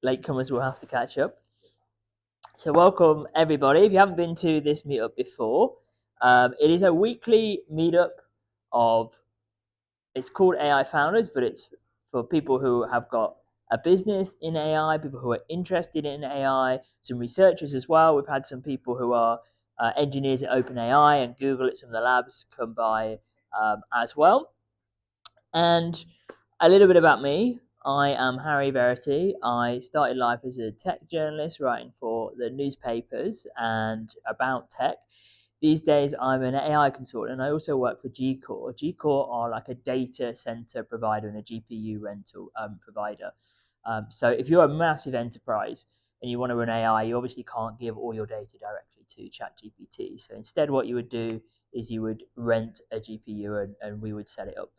Latecomers will have to catch up. So welcome everybody. If you haven't been to this meetup before, it is a weekly meetup of, it's called AI Founders, but it's for people who have got a business in AI, people who are interested in AI, some researchers as well. We've had some people who are engineers at OpenAI and Google at some of the labs come by as well. And a little bit about me. I am Harry Verity. I started life as a tech journalist writing for the newspapers and about tech. These days, I'm an AI consultant, and I also work for G-Core. G-Core are like a data center provider and a GPU rental provider. So if you're a massive enterprise and you want to run AI, you obviously can't give all your data directly to ChatGPT. So instead, what you would do is you would rent a GPU and we would set it up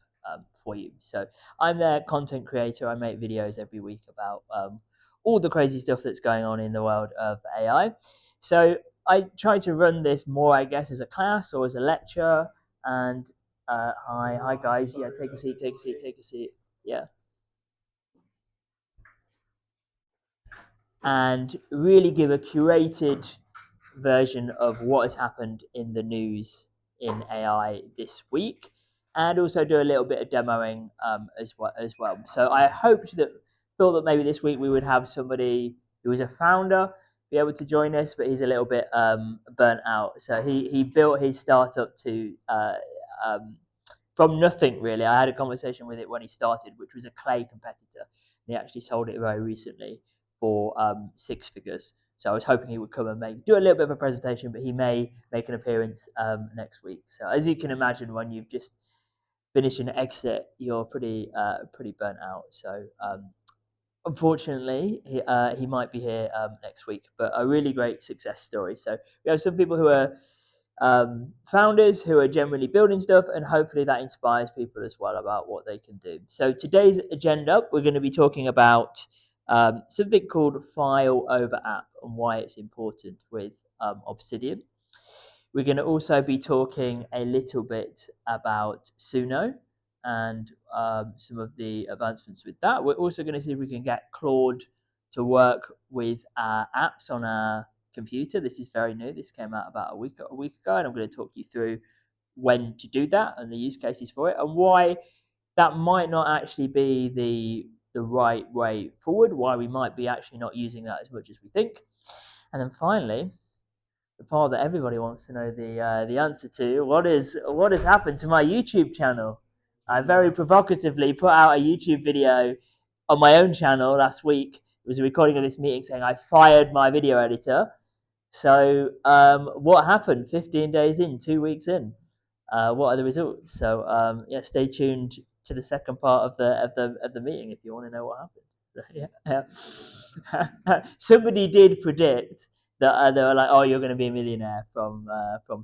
for you. So I'm their content creator. I make videos every week about all the crazy stuff that's going on in the world of AI. So I try to run this more, I guess, as a class or as a lecture. And hi guys. Yeah, take a seat, take a seat, take a seat. Yeah. And really give a curated version of what has happened in the news in AI this week, and also do a little bit of demoing as well. So I thought that maybe this week we would have somebody who is a founder be able to join us, but he's a little bit burnt out. So he built his startup to from nothing really. I had a conversation with it when he started, which was a clay competitor. He actually sold it very recently for 6 figures. So I was hoping he would come and do a little bit of a presentation, but he may make an appearance next week. So as you can imagine, when you've just finished an exit, you're pretty burnt out. So unfortunately, he might be here next week, but a really great success story. So we have some people who are founders who are generally building stuff, and hopefully that inspires people as well about what they can do. So today's agenda, we're going to be talking about something called file over app and why it's important with Obsidian. We're going to also be talking a little bit about Suno and some of the advancements with that. We're also going to see if we can get Claude to work with our apps on our computer. This is very new. This came out about a week ago, and I'm going to talk you through when to do that and the use cases for it, and why that might not actually be the right way forward, why we might be actually not using that as much as we think. And then finally, the part that everybody wants to know the answer to, what has happened to my YouTube channel. I very provocatively put out a YouTube video on my own channel last week. It was a recording of this meeting saying I fired my video editor. So what happened 15 days in, 2 weeks in? What are the results? So yeah, stay tuned to the second part of the meeting if you want to know what happened. So, yeah. Somebody did predict that they were like, "Oh, you're going to be a millionaire from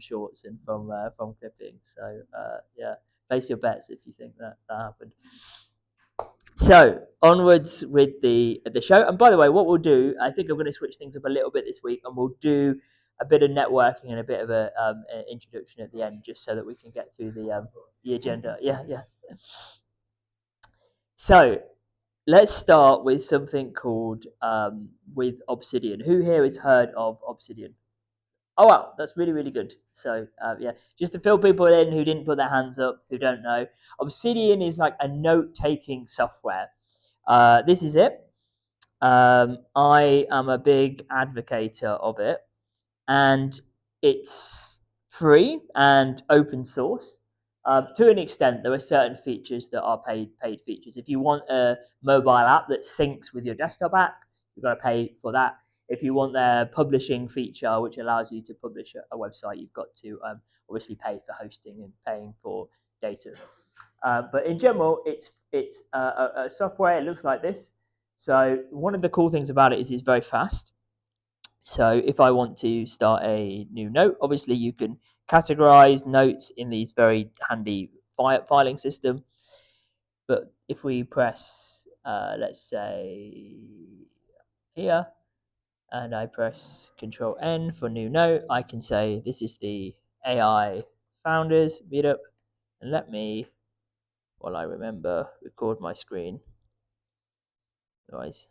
shorts and from clipping." So yeah, place your bets if you think that happened. So onwards with the show. And by the way, what we'll do, I think I'm going to switch things up a little bit this week, and we'll do a bit of networking and a bit of an introduction at the end, just so that we can get through the agenda. Yeah, yeah. So let's start with something called with Obsidian. Who here has heard of Obsidian? Oh wow, that's really really good. So yeah, just to fill people in who didn't put their hands up, who don't know, Obsidian is like a note-taking software. This is it. I am a big advocate of it, and it's free and open source. To an extent, there are certain features that are paid features. If you want a mobile app that syncs with your desktop app, you've got to pay for that. If you want their publishing feature, which allows you to publish a website, you've got to obviously pay for hosting and paying for data. But in general, it's a software. It looks like this. So one of the cool things about it is it's very fast. So if I want to start a new note, obviously you can categorize notes in these very handy filing system. But if we press, let's say here, and I press Control N for new note, I can say this is the AI founders meetup, and let me, while I remember, record my screen. Otherwise,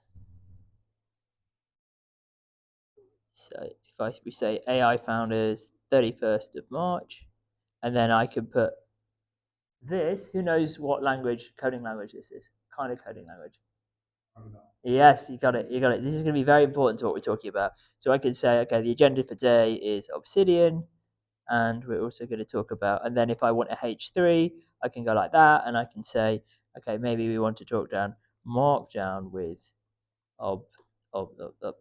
so if we say AI founders 31st of March, and then I can put this. Who knows what language, coding language this is? Kind of coding language. Yes, you got it. You got it. This is going to be very important to what we're talking about. So I can say, okay, the agenda for today is Obsidian, and we're also going to talk about. And then if I want a H3, I can go like that, and I can say, okay, maybe we want to talk down Markdown with ob, ob, ob, ob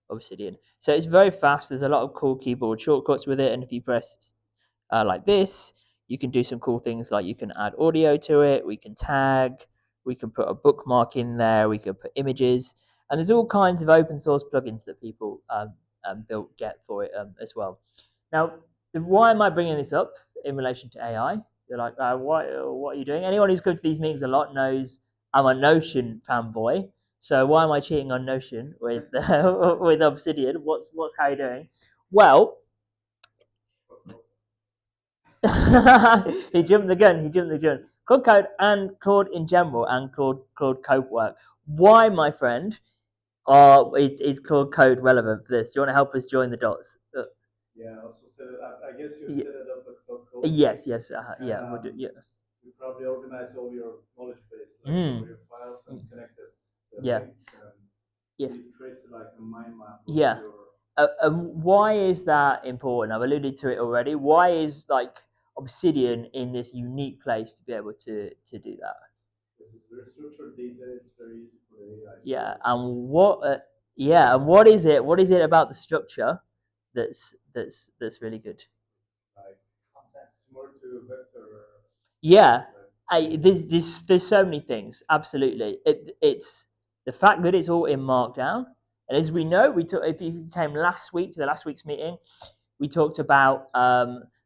Obsidian. So it's very fast. There's a lot of cool keyboard shortcuts with it, and if you press like this, you can do some cool things like you can add audio to it, we can tag, we can put a bookmark in there, we can put images, and there's all kinds of open source plugins that people built get for it as well. Now, why am I bringing this up in relation to AI? You're like, what are you doing? Anyone who's come to these meetings a lot knows I'm a Notion fanboy. So why am I cheating on Notion with with Obsidian? What's Harry doing? Well, he jumped the gun. He jumped the gun. Claude Code and Claude in general and Claude Code work. Why, my friend, is Claude Code relevant for this? Do you want to help us join the dots? Yeah, I also set it up. I guess you set it up with Claude Code. Yes, yes, yeah, And, we'll do, yeah. You probably organize all your knowledge base, like all your files and connected Yeah. links, and Yeah. it creates like a mind map of Yeah. your. Why is that important? I've alluded to it already. Why is like Obsidian in this unique place to be able to do that? Because it's very structured data, it's very easy for the AI. Yeah, and what is it? What is it about the structure that's really good? Like similar to vector. Yeah, there's so many things. Absolutely, it's the fact that it's all in Markdown, and as we know, we took if you came last week to the last week's meeting, we talked about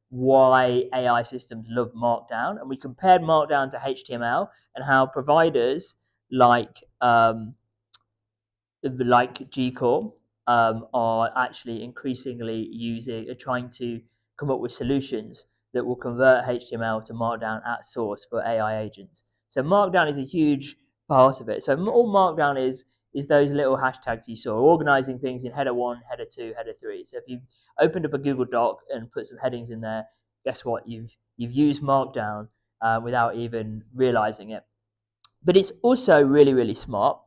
why AI systems love Markdown, and we compared Markdown to HTML and how providers like Gcore are actually increasingly trying to come up with solutions that will convert HTML to Markdown at source for AI agents. So Markdown is a huge part of it. So all Markdown is those little hashtags you saw, organizing things in header 1, header 2, header 3. So if you opened up a Google Doc and put some headings in there, guess what? You've used Markdown without even realizing it. But it's also really, really smart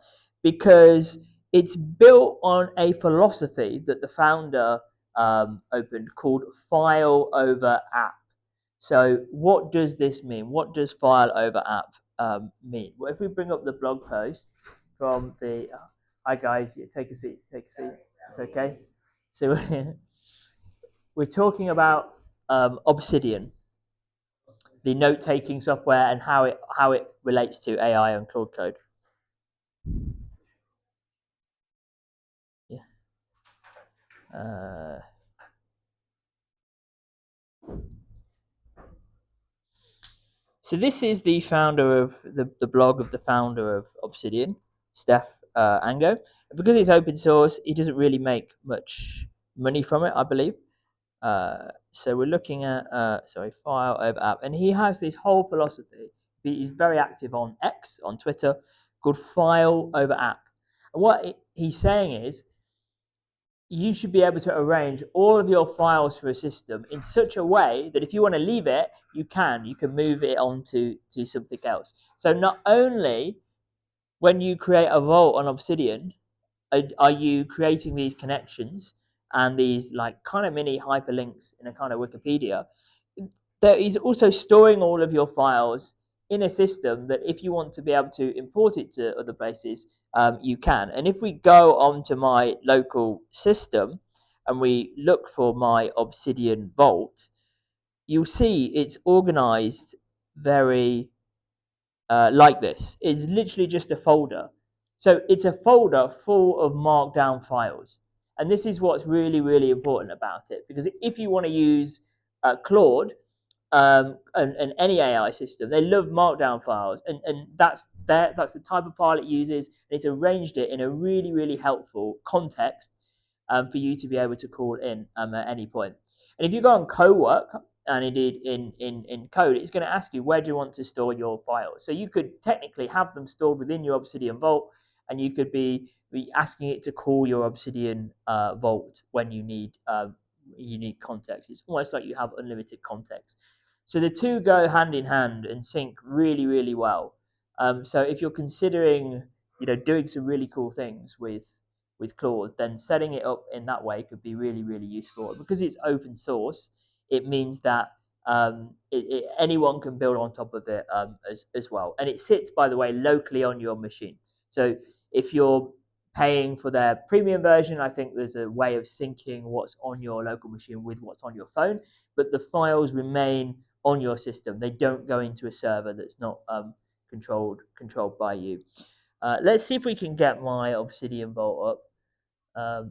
because it's built on a philosophy that the founder opened called file over app. So, what does this mean? What does file over app mean? Well, if we bring up the blog post from the hi guys, yeah, take a seat, it's okay. So, we're talking about Obsidian, the note taking software, and how it relates to AI and Claude Code. Yeah. So this is the founder of the blog of the founder of Obsidian, Steph Ango. Because it's open source, he doesn't really make much money from it, I believe. So we're looking at file over app, and he has this whole philosophy. He's very active on X, on Twitter, called file over app. And what he's saying is, you should be able to arrange all of your files for a system in such a way that if you want to leave it, you can move it on to something else. So not only when you create a vault on Obsidian are you creating these connections and these like kind of mini hyperlinks in a kind of Wikipedia, there is also storing all of your files in a system that if you want to be able to import it to other places, you can. And if we go onto my local system and we look for my Obsidian Vault, you'll see it's organized very like this. It's literally just a folder. So it's a folder full of markdown files. And this is what's really, really important about it. Because if you want to use Claude, and any AI system, they love markdown files, and that's the type of file it uses. And it's arranged it in a really, really helpful context for you to be able to call in at any point. And if you go on Cowork, and indeed in Code, it's going to ask you where do you want to store your files. So you could technically have them stored within your Obsidian Vault, and you could be asking it to call your Obsidian vault when you need unique context. It's almost like you have unlimited context. So the two go hand in hand and sync really, really well. So if you're considering, doing some really cool things with Claude, then setting it up in that way could be really, really useful. Because it's open source, it means that anyone can build on top of it as well. And it sits, by the way, locally on your machine. So if you're paying for their premium version, I think there's a way of syncing what's on your local machine with what's on your phone, but the files remain on your system. They don't go into a server that's not controlled by you. Let's see if we can get my Obsidian Vault up.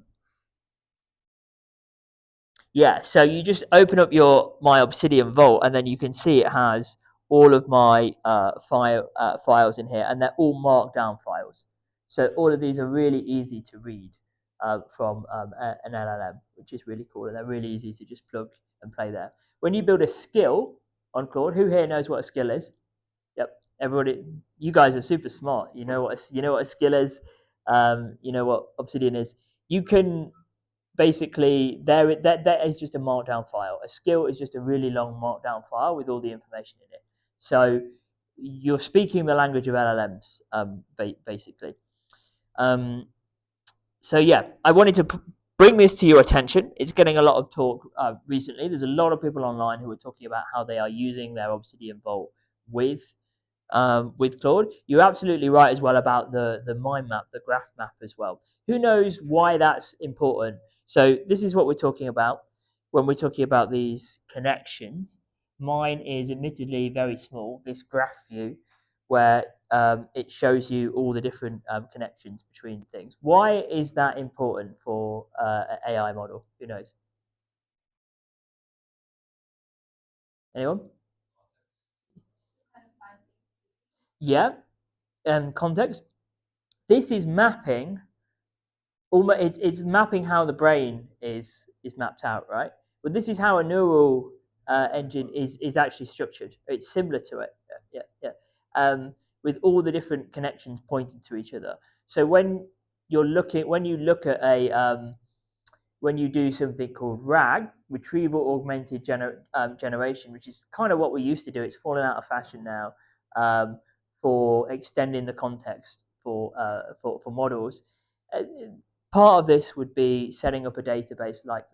Yeah, so you just open up my Obsidian Vault, and then you can see it has all of my files in here, and they're all markdown files. So all of these are really easy to read from an LLM, which is really cool, and they're really easy to just plug and play there. When you build a skill on Claude, who here knows what a skill is? Yep, everybody. You guys are super smart. You know what a skill is. You know what Obsidian is. You can basically that is just a markdown file. A skill is just a really long markdown file with all the information in it. So you're speaking the language of LLMs, basically. So yeah, I wanted to bring this to your attention. It's getting a lot of talk recently. There's a lot of people online who are talking about how they are using their Obsidian Vault with Claude. You're absolutely right as well about the mind map, the graph map as well. Who knows why that's important? So this is what we're talking about when we're talking about these connections. Mine is admittedly very small, this graph view, where it shows you all the different connections between things. Why is that important for an AI model? Who knows? Anyone? Yeah, context. This is mapping it's mapping how the brain is mapped out, right? But this is how a neural engine is actually structured. It's similar to it, yeah. With all the different connections pointing to each other. So when you look at when you do something called RAG, retrieval augmented generation, which is kind of what we used to do. It's fallen out of fashion now for extending the context for models. Uh, Part of this would be setting up a database like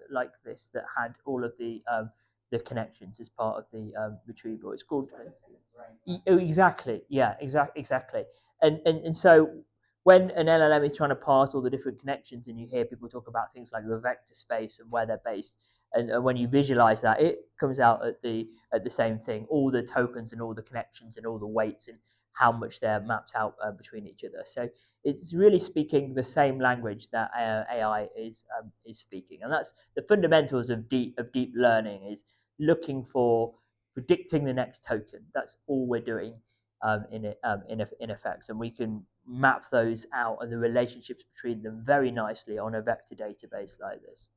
this that had all of the connections as part of the retrieval. It's called exactly, yeah, exactly. And so when an LLM is trying to parse all the different connections, and you hear people talk about things like the vector space and where they're based, and when you visualize that, it comes out at the same thing, all the tokens and all the connections and all the weights and how much they're mapped out between each other. So it's really speaking the same language that AI is speaking, and that's the fundamentals of deep learning, is looking for predicting the next token. That's all we're doing in effect, and we can map those out and the relationships between them very nicely on a vector database like this.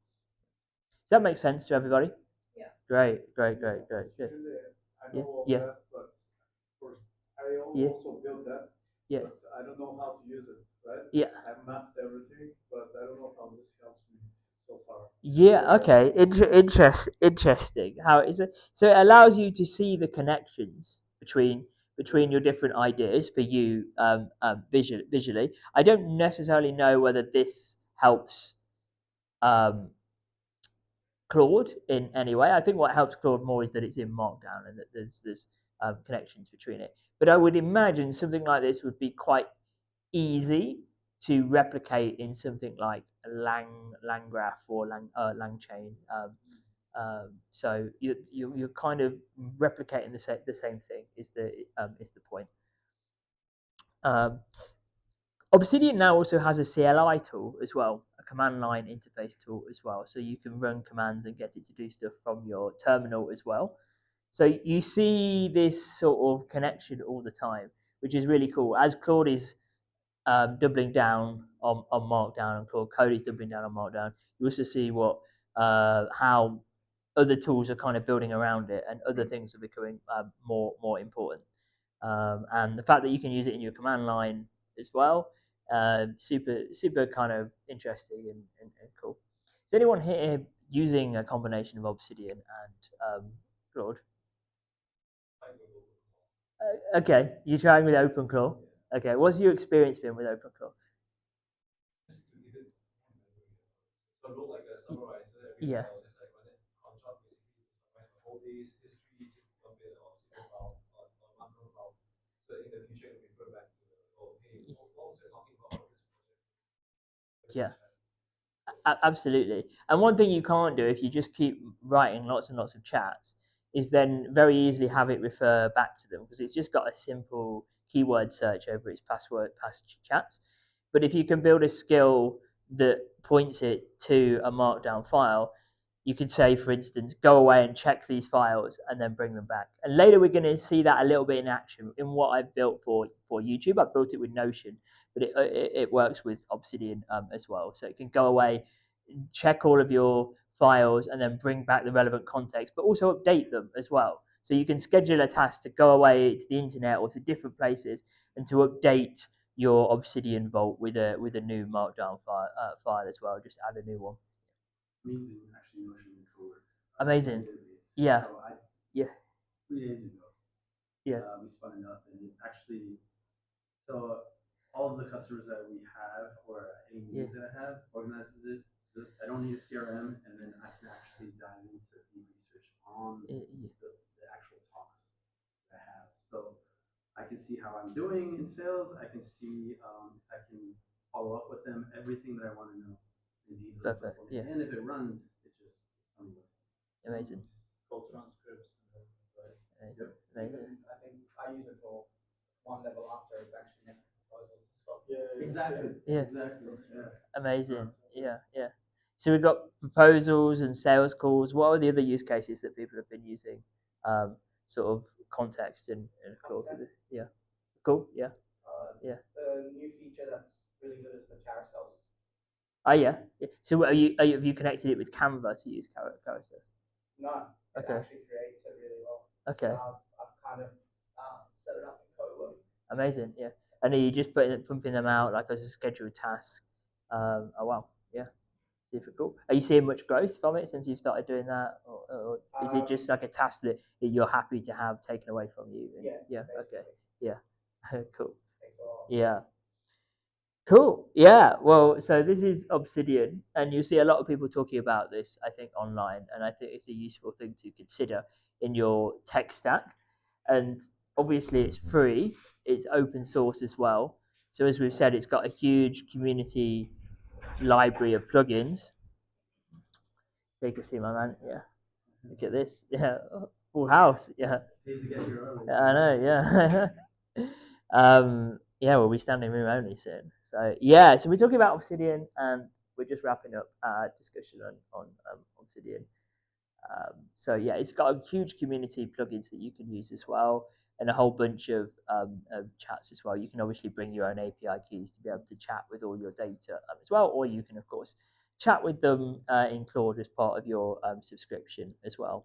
Does that make sense to everybody? Yeah. Great. Good. I know all Yeah. that, but of course, I also built that, Yeah. but I don't know how to use it, right? Yeah. I mapped everything, but I don't know how this helps me so far. Yeah. Okay. Interesting. How is it? So it allows you to see the connections between your different ideas for you visually. I don't necessarily know whether this helps um, Claude in any way. I think what helps Claude more is that it's in Markdown and that there's connections between it. But I would imagine something like this would be quite easy to replicate in something like a LangGraph or LangChain. So you're kind of replicating the same thing is the point. Um, Obsidian now also has a CLI tool as well, a command line interface tool as well. So you can run commands and get it to do stuff from your terminal as well. So you see this sort of connection all the time, which is really cool. As Claude is doubling down on Markdown and Claude Code is doubling down on Markdown, you also see how other tools are kind of building around it and other things are becoming more important. And the fact that you can use it in your command line as well Super kind of interesting and cool. Is anyone here using a combination of Obsidian and Claude? Okay, you're trying with OpenClaw. Okay, what's your experience been with OpenClaw? Just to give it so I wrote like a summarizer every Yeah. file, just like run it contract basically to summarize my whole day's history, just dump it on single file on one profile. So in the future, it refer back to oh hey, what was I talking about this project? Yeah. Absolutely. And one thing you can't do if you just keep writing lots and lots of chats is then very easily have it refer back to them because it's just got a simple keyword search over its past chats. But if you can build a skill that points it to a markdown file, you could say, for instance, go away and check these files and then bring them back. And later we're going to see that a little bit in action in what I've built for YouTube. I built it with Notion, but it works with Obsidian as well. So it can go away, check all of your files, and then bring back the relevant context, but also update them as well. So you can schedule a task to go away to the internet or to different places and to update your Obsidian vault with a new Markdown file as well. Just add a new one. Amazing, actually, Notion and Code. Amazing. Yeah. So Yeah. 3 days ago, Yeah. we spun it up, and it actually so all of the customers that we have or any meetings that I have organizes it. I don't need a CRM, and then I can actually dive into deep research on the actual talks that I have. So I can see how I'm doing in sales. I can see if I can follow up with them, everything that I want to know in detail. Perfect. Yeah. And if it runs, it just tells me what's Amazing. full transcripts and everything, right? Amazing. Yep. Amazing. I think I use it for one level after it's actually making proposals. Yeah, exactly. Yeah. Exactly. Yeah. Amazing. Yeah. Yeah. So we've got proposals and sales calls. What are the other use cases that people have been using? Sort of context and Claude with this. Yeah. Cool. Yeah. Yeah. The new feature that's really good is the carousels. Oh yeah. Yeah. So have you connected it with Canva to use carousel? No, it Okay. actually creates it really well. Okay. So I've kind of set it up in code. Amazing. Yeah. And are you just pumping them out like as a scheduled task? Oh wow. Yeah. Difficult. Are you seeing much growth from it since you've started doing that, or is it just like a task that you're happy to have taken away from you? Yeah. Yeah. Okay. Yeah. Cool. Takes a while. Yeah. Cool. Yeah. Well, so this is Obsidian, and you see a lot of people talking about this, I think, online, and I think it's a useful thing to consider in your tech stack. And obviously, it's free. It's open source as well. So as we've said, it's got a huge community library of plugins. You can see my man. Yeah. Look at this. Yeah. Full house. Yeah. Pays to get here early. I know. Yeah. Yeah. We'll be standing room only soon. So yeah. So we're talking about Obsidian, and we're just wrapping up our discussion on Obsidian. So yeah, it's got a huge community plugins that you can use as well, and a whole bunch of chats as well. You can obviously bring your own API keys to be able to chat with all your data as well, or you can of course chat with them in Claude as part of your subscription as well.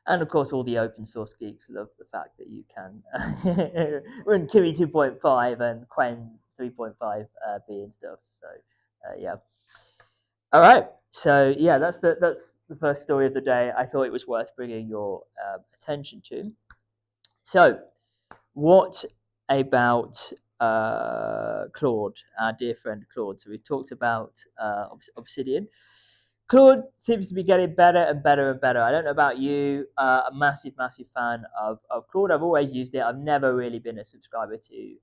And of course, all the open source geeks love the fact that you can run Kimi 2.5 and Quen 3.5 B and stuff. So yeah. All right. So yeah, that's the first story of the day. I thought it was worth bringing your attention to. So, what about Claude, our dear friend Claude? So we've talked about Obsidian. Claude seems to be getting better and better and better. I don't know about you. A massive, massive fan of Claude. I've always used it. I've never really been a subscriber to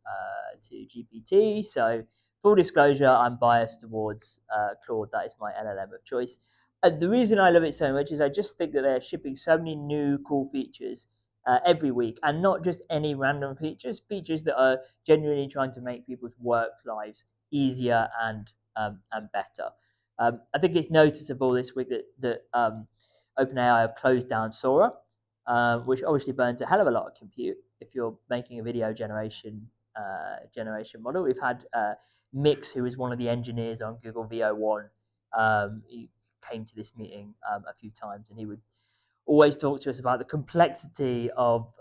GPT. So full disclosure, I'm biased towards Claude. That is my LLM of choice. And the reason I love it so much is I just think that they're shipping so many new cool features every week, and not just any random features. Features that are genuinely trying to make people's work lives easier and better. I think it's noticeable this week that OpenAI have closed down Sora, which obviously burns a hell of a lot of compute if you're making a video generation model. We've had Mix, who is one of the engineers on Google VO1. He came to this meeting a few times, and he would always talks to us about the complexity of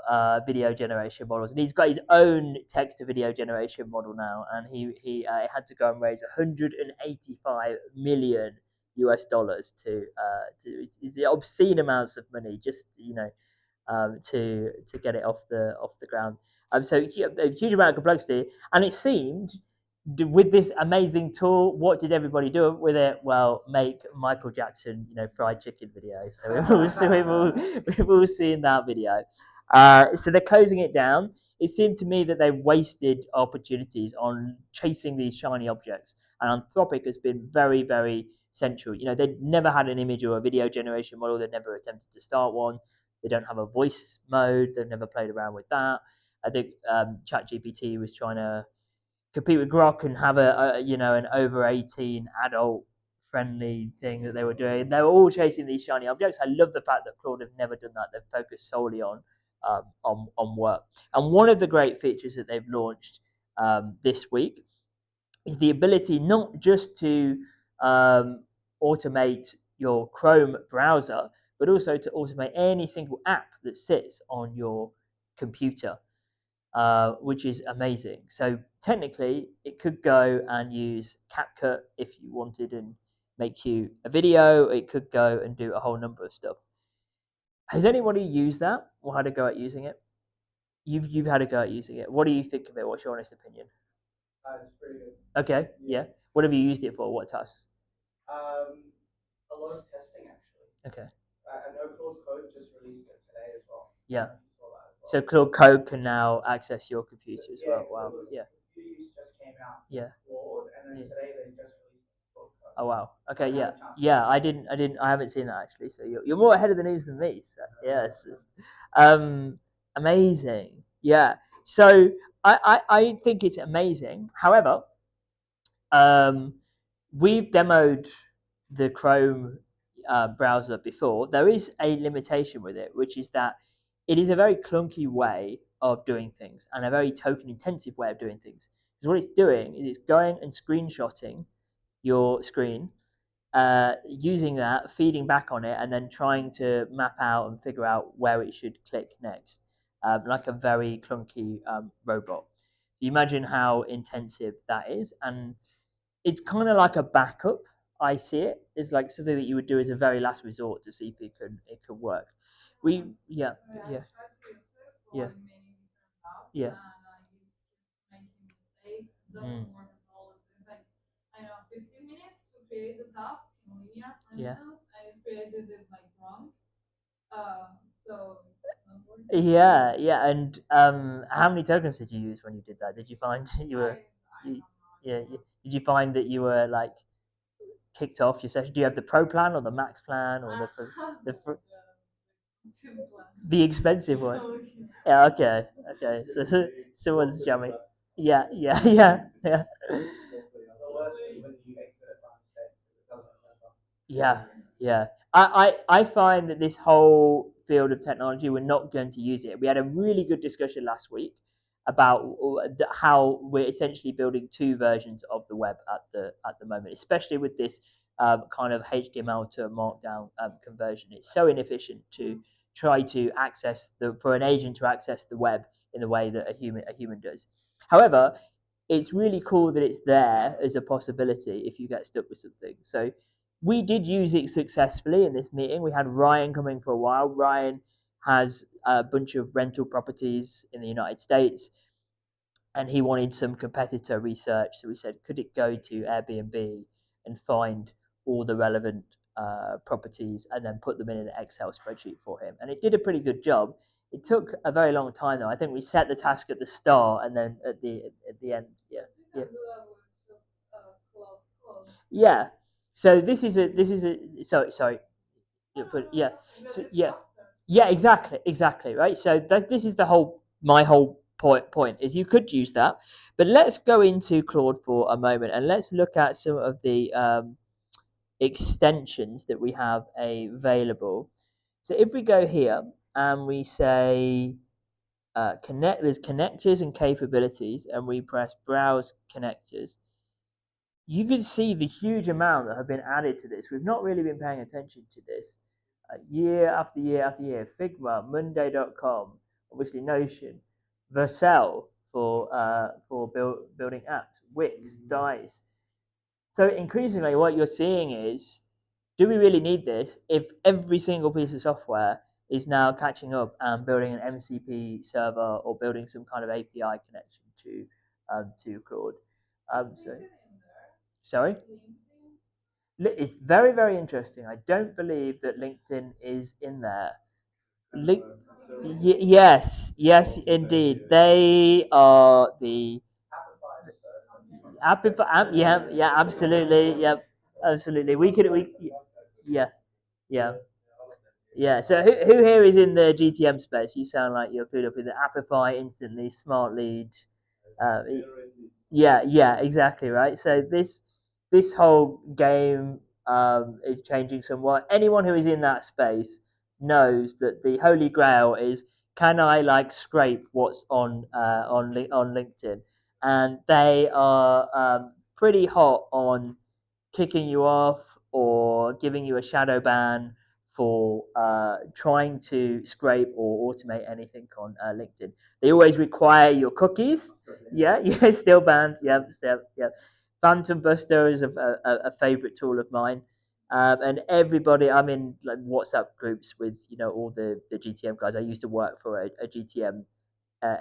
video generation models, and he's got his own text to video generation model now, and he had to go and raise 185 million US dollars to it's obscene amounts of money, just to get it off the ground. So a huge amount of complexity, and it seemed with this amazing tool, what did everybody do with it? Well, make Michael Jackson, fried chicken videos. So we've all seen that video. So they're closing it down. It seemed to me that they wasted opportunities on chasing these shiny objects, and Anthropic has been very, very central. They'd never had an image or a video generation model. They'd never attempted to start one. They don't have a voice mode. They've never played around with that. I think ChatGPT was trying to compete with Grok and have an over 18 adult friendly thing that they were doing. They were all chasing these shiny objects. I love the fact that Claude have never done that. They've focused solely on work. And one of the great features that they've launched this week is the ability not just to automate your Chrome browser, but also to automate any single app that sits on your computer. Which is amazing. So technically, it could go and use CapCut if you wanted and make you a video. It could go and do a whole number of stuff. Has anybody used that or had a go at using it? You've had a go at using it. What do you think of it? What's your honest opinion? It's pretty good. Okay, yeah. What have you used it for? What tasks? A lot of testing actually. Okay. I know Claude Code just released it today as well. Yeah. Well. So Claude Code can now access your computer as well. Wow. Yeah. Computer use just came out. Yeah. Claude, and then today they just released Claude Code. Oh wow. Okay. Yeah. I haven't seen that actually. So you're more ahead of the news than me. So, yes. Amazing. Yeah. So I think it's amazing. However, we've demoed the Chrome browser before. There is a limitation with it, which is that it is a very clunky way of doing things and a very token intensive way of doing things. Because what it's doing is it's going and screenshotting your screen, using that, feeding back on it, and then trying to map out and figure out where it should click next, like a very clunky robot. You imagine how intensive that is, and it's kind of like a backup. I see it as like something that you would do as a very last resort to see if it could work. Yeah. Yeah. Mm. Yeah. Yeah. And how many tokens did you use when you did that? Did you find did you find that you were like kicked off your session? Do you have the pro plan or the max plan or the expensive one? Yeah, okay. So someone's jamming. Yeah. The worst is when you exit it by mistake because it doesn't remember. Yeah. I find that this whole field of technology, we're not going to use it. We had a really good discussion last week about how we're essentially building two versions of the web at the moment, especially with this kind of HTML to Markdown conversion. It's so inefficient to try to access for an agent to access the web in the way that a human does. However, it's really cool that it's there as a possibility if you get stuck with something. So we did use it successfully in this meeting. We had Ryan coming for a while. Ryan has a bunch of rental properties in the United States, and he wanted some competitor research. So we said, could it go to Airbnb and find all the relevant properties and then put them in an Excel spreadsheet for him? And it did a pretty good job. It took a very long time though. I think we set the task at the start and then at the end. Yeah. So this is a sorry. Yeah. So, yeah. Exactly. Right. So this is my whole point is you could use that, but let's go into Claude for a moment and let's look at some of the extensions that we have available. So if we go here and we say there's connectors and capabilities, and we press browse connectors, you can see the huge amount that have been added to this. We've not really been paying attention to this. year after year after year. Figma, Monday.com, obviously Notion, Vercel for building apps, Wix, Dice. So increasingly, what you're seeing is, do we really need this if every single piece of software is now catching up and building an MCP server or building some kind of API connection to Claude? So, sorry, it's very very interesting. I don't believe that LinkedIn is in there. Link, yes, yes, indeed. They are the happy for yeah, yeah, absolutely, yeah, absolutely. Yeah, yeah. Yeah. So who here is in the GTM space? You sound like you're clued up in the Appify instantly, Smart Lead. Uh, yeah, yeah, exactly right. So this whole game is changing somewhat. Anyone who is in that space knows that the holy grail is, can I like scrape what's on LinkedIn, and they are pretty hot on kicking you off or giving you a shadow ban for trying to scrape or automate anything on LinkedIn. They always require your cookies. Yeah, yeah, still banned. Yep, still, yep. Phantom Buster is a favorite tool of mine. And everybody, I'm in like WhatsApp groups with all the GTM guys. I used to work for a GTM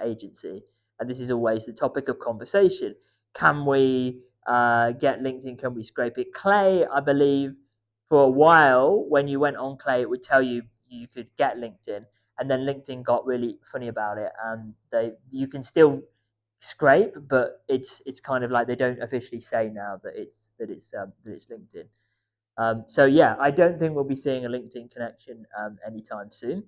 agency, and this is always the topic of conversation. Can we get LinkedIn? Can we scrape it? Clay, I believe, for a while when you went on Clay, it would tell you you could get LinkedIn, and then LinkedIn got really funny about it, and you can still scrape, but it's kind of like they don't officially say now that it's LinkedIn. So yeah, I don't think we'll be seeing a LinkedIn connection anytime soon.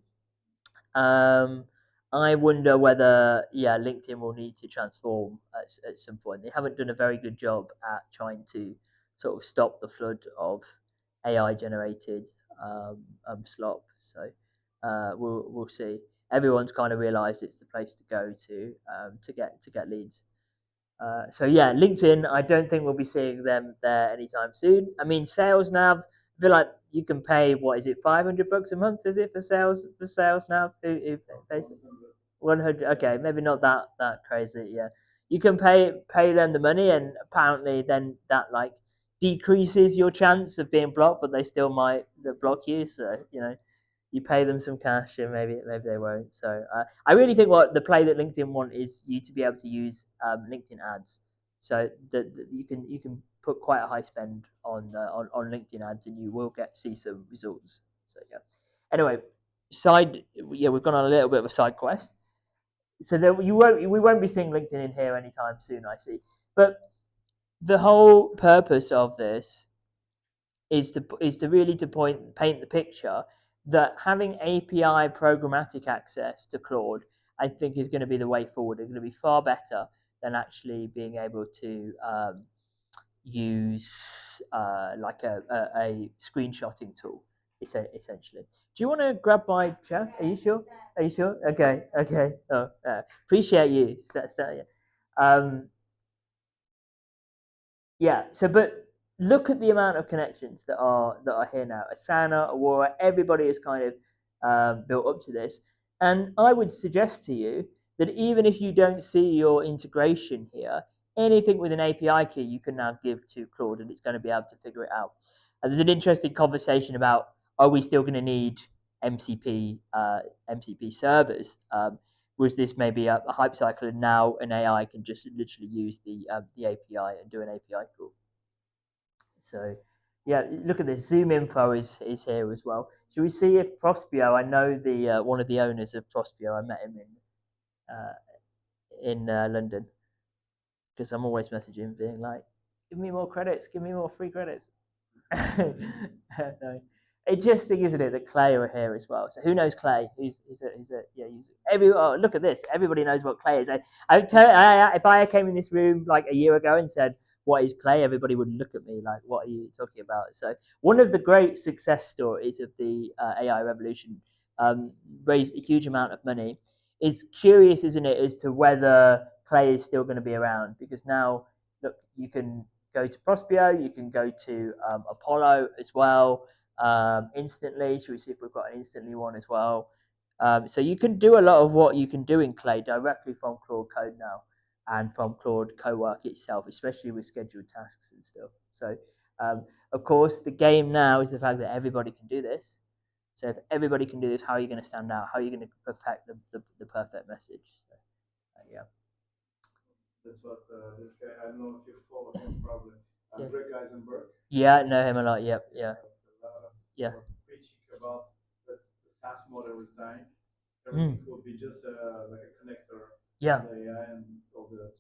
Um, I wonder whether LinkedIn will need to transform at some point. They haven't done a very good job at trying to sort of stop the flood of AI generated slop. So we'll see. Everyone's kind of realised it's the place to go to get leads. So yeah, LinkedIn. I don't think we'll be seeing them there anytime soon. I mean, sales nav. I feel like you can pay, what is it, $500 a month? Is it for sales nav? Who pays 100? Okay, maybe not that crazy. Yeah, you can pay them the money, and apparently then that like decreases your chance of being blocked, but they still might block you. So you pay them some cash, and maybe they won't. So I really think what the play that LinkedIn want is you to be able to use LinkedIn ads, so that you can put quite a high spend on LinkedIn ads, and you will see some results. So yeah. Anyway, we've gone on a little bit of a side quest. So that we won't be seeing LinkedIn in here anytime soon. I see, but the whole purpose of this is to really to paint the picture that having API programmatic access to Claude, I think, is going to be the way forward. It's going to be far better than actually being able to use like a screenshotting tool, essentially. Do you want to grab my chair? Are you sure? Are you sure? Okay, okay. Oh, appreciate you. That's that. Yeah. Yeah. So, but look at the amount of connections that are here now. Asana, Aurora, everybody is kind of built up to this, and I would suggest to you that even if you don't see your integration here, anything with an API key you can now give to Claude, and it's going to be able to figure it out. And there's an interesting conversation about, are we still going to need MCP servers? Was this maybe a hype cycle, and now an AI can just literally use the API and do an API call? So yeah, look at this. Zoom info is here as well. Should we see if Prospio? I know the one of the owners of Prospio. I met him in London, because I'm always messaging, being like, "Give me more credits. Give me more free credits." No. Interesting, isn't it, that Clay are here as well? So who knows Clay? Look at this. Everybody knows what Clay is. If I came in this room like a year ago and said, "What is Clay?" everybody would look at me like, "What are you talking about?" So one of the great success stories of the AI revolution, raised a huge amount of money. It's curious, isn't it, as to whether Clay is still going to be around, because now, look, you can go to Prospero, you can go to Apollo as well. instantly. Should we see if we've got an instantly one as well? So you can do a lot of what you can do in Clay directly from Claude Code now and from Claude Cowork itself, especially with scheduled tasks and stuff. So, of course, the game now is the fact that everybody can do this. So if everybody can do this, how are you going to stand out? How are you going to perfect the perfect message? So, yeah. That's what this guy. I don't know if you follow him, probably. Greg Eisenberg. Yeah, know him a lot. Yep. Yeah. Yeah. Preaching about that the SaaS model is dying. Everything will be just like a connector. Yeah. The AI and all the.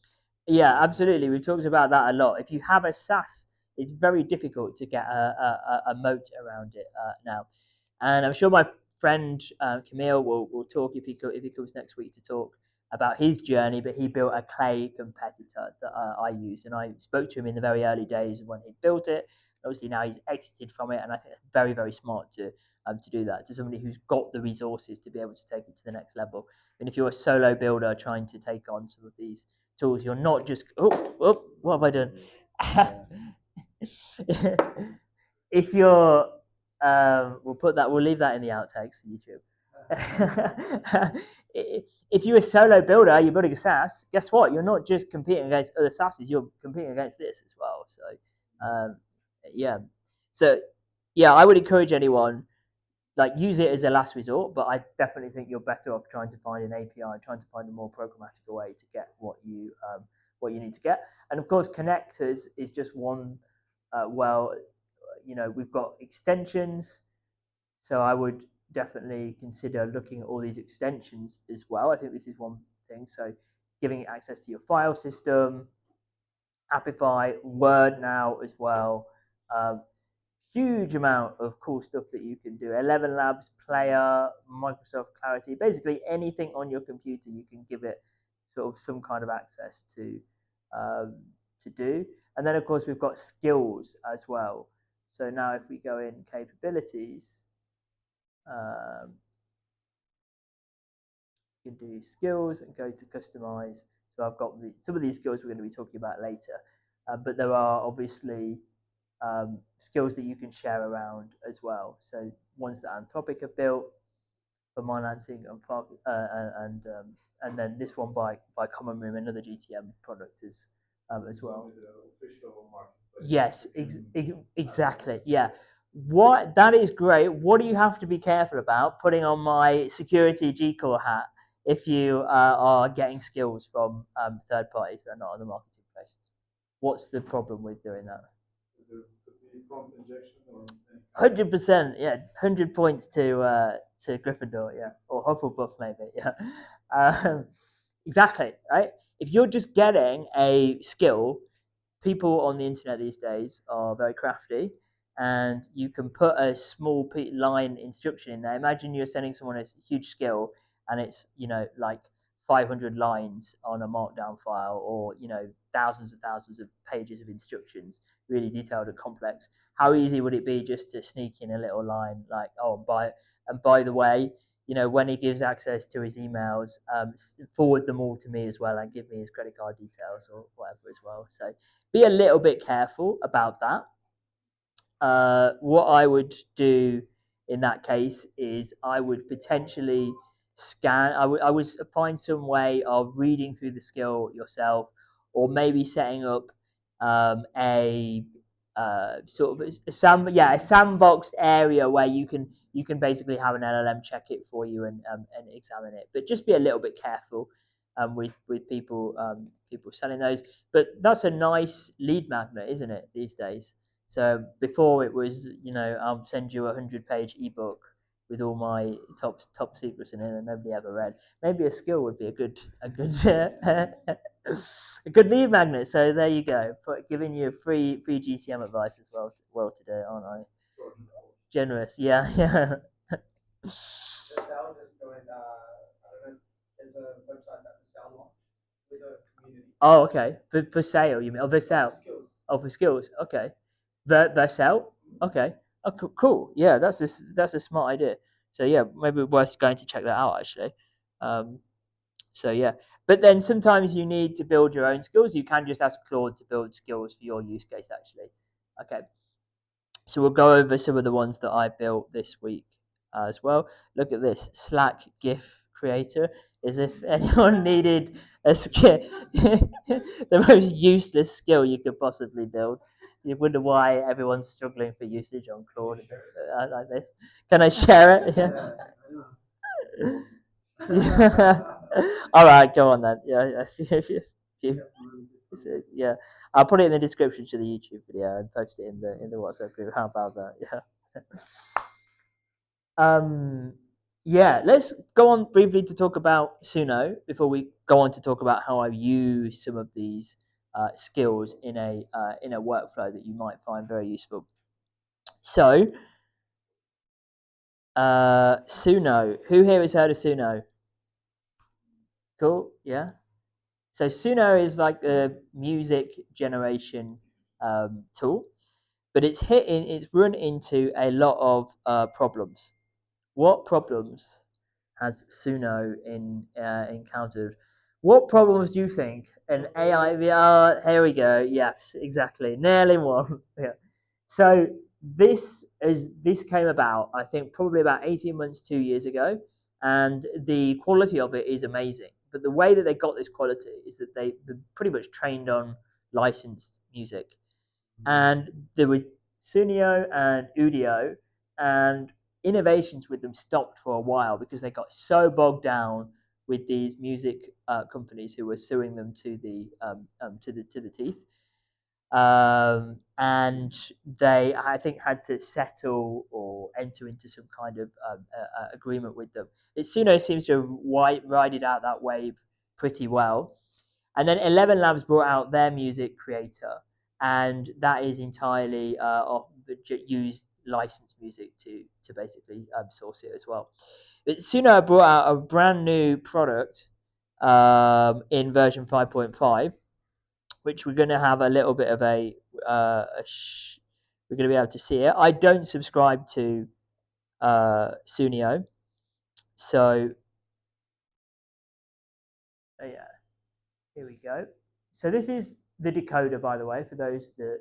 Yeah, absolutely. We talked about that a lot. If you have a SaaS, it's very difficult to get a moat around it now. And I'm sure my friend Camille will talk if he comes next week to talk about his journey. But he built a Clay competitor that I use, and I spoke to him in the very early days when he built it. Obviously now he's exited from it, and I think it's very, very smart to do that to somebody who's got the resources to be able to take it to the next level. And if you're a solo builder trying to take on some of these tools, you're not just what have I done? If you're we'll leave that in the outtakes for YouTube. If you're a solo builder, you're building a SaaS, guess what? You're not just competing against other SaaSes, you're competing against this as well. So yeah. So yeah, I would encourage anyone, like, use it as a last resort, but I definitely think you're better off trying to find an API, trying to find a more programmatic way to get what you need to get. And of course, connectors is just one. We've got extensions, so I would definitely consider looking at all these extensions as well. I think this is one thing. So giving it access to your file system, Appify, Word now as well. Huge amount of cool stuff that you can do. 11 Labs, Player, Microsoft Clarity, basically anything on your computer you can give it sort of some kind of access to do. And then of course we've got skills as well. So now if we go in capabilities, you can do skills and go to customize. So I've got some of these skills we're going to be talking about later, but there are obviously skills that you can share around as well. So ones that Anthropic have built for financing and then this one by Common Room, another GTM product is as well. Yes, exactly. Yeah. What that is great. What do you have to be careful about? Putting on my security G-Core hat if you are getting skills from third parties that are not on the marketplace. What's the problem with doing that? Prompt injection or 100%, yeah, 100 points to Gryffindor, yeah, or Hufflepuff maybe, yeah, exactly, right. If you're just getting a skill, people on the internet these days are very crafty, and you can put a small line instruction in there. Imagine you're sending someone a huge skill, and it's like 500 lines on a markdown file, or thousands and thousands of pages of instructions, really detailed and complex. How easy would it be just to sneak in a little line like, oh, by the way, when he gives access to his emails, forward them all to me as well, and give me his credit card details or whatever as well. So be a little bit careful about that. What I would do in that case is I would potentially scan. I would find some way of reading through the skill yourself, or maybe setting up a sort of a sandboxed area where you can basically have an LLM check it for you and examine it. But just be a little bit careful with people selling those. But that's a nice lead magnet, isn't it, these days? So before it was, I'll send you a 100-page ebook with all my top secrets in it that nobody ever read. Maybe a skill would be a good a good lead magnet. So there you go, giving you free GTM advice as well today, aren't I? Generous, yeah, yeah. Sal just joined. I don't know. There's a website that the Sal launched with a community. Oh, okay. For sale, you mean? Oh, for sale. Skills. Oh, for skills. Okay. The sale. Okay. Oh, cool. Yeah, that's a smart idea. So yeah, maybe worth going to check that out actually. Um, so yeah, but then sometimes you need to build your own skills. You can just ask Claude to build skills for your use case actually. Okay. So we'll go over some of the ones that I built this week as well. Look at this Slack GIF creator, as if anyone needed a skill, the most useless skill you could possibly build. You wonder why everyone's struggling for usage on Claude like this. Can I share it? Yeah. Yeah. All right, go on then. Yeah, yeah. I'll put it in the description to the YouTube video and post it in the WhatsApp group. How about that? Yeah. Um, yeah, let's go on briefly to talk about Suno before we go on to talk about how I use some of these skills in a workflow that you might find very useful. So, Suno. Who here has heard of Suno? Cool. Yeah. So Suno is like a music generation tool, but it's run into a lot of problems. What problems has Suno encountered? What problems do you think an AI? Here we go. Yes, exactly. Nailing one. Yeah. So this came about, I think, probably about 18 months, 2 years ago, and the quality of it is amazing. But the way that they got this quality is that they pretty much trained on licensed music, and there was Sunio and Udio, and innovations with them stopped for a while because they got so bogged down with these music companies who were suing them to the teeth, and they, I think, had to settle or enter into some kind of agreement with them. Suno seems to have rided out that wave pretty well. And then 11 Labs brought out their music creator, and that is entirely used licensed music to basically source it as well. But Suno brought out a brand new product in version 5.5, which we're going to have a little bit of we're going to be able to see it. I don't subscribe to Sunio, so yeah, here we go. So this is the decoder, by the way, for those that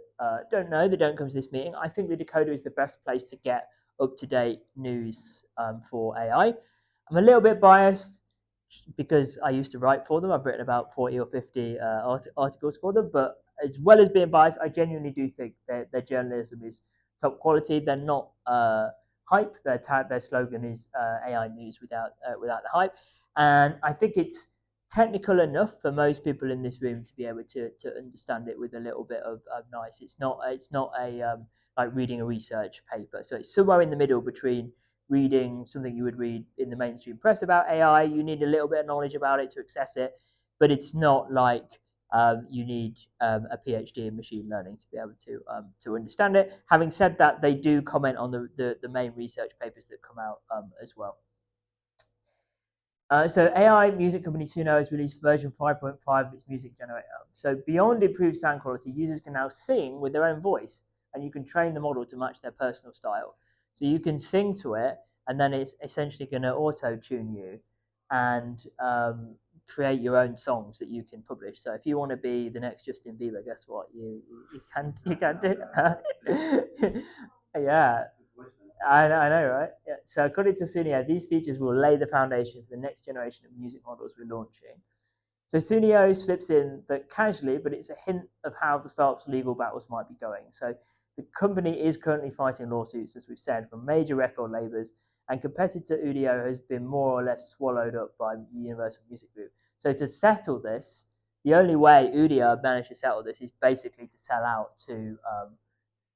don't know, that don't come to this meeting. I think the decoder is the best place to get up-to-date news for AI. I'm a little bit biased because I used to write for them. I've written about 40 or 50 articles for them, but as well as being biased, I genuinely do think their journalism is top quality. They're not hype. Their slogan is AI news without the hype, and I think it's technical enough for most people in this room to be able to understand it with a little bit of nice. It's not a like reading a research paper. So it's somewhere in the middle between reading something you would read in the mainstream press about AI. You need a little bit of knowledge about it to access it, but it's not like you need a PhD in machine learning to be able to understand it. Having said that, they do comment on the main research papers that come out as well. So AI music company Suno has released version 5.5 of its music generator. So beyond improved sound quality, users can now sing with their own voice, and you can train the model to match their personal style. So you can sing to it, and then it's essentially going to auto-tune you and create your own songs that you can publish. So if you want to be the next Justin Bieber, guess what? You can do. Yeah, I know, right? Yeah. So according to Sunio, these features will lay the foundation for the next generation of music models we're launching. So Sunio slips in that casually, but it's a hint of how the startup's legal battles might be going. So the company is currently fighting lawsuits, as we've said, from major record labels, and competitor Udio has been more or less swallowed up by Universal Music Group. So to settle this, the only way Udio managed to settle this is basically to sell out to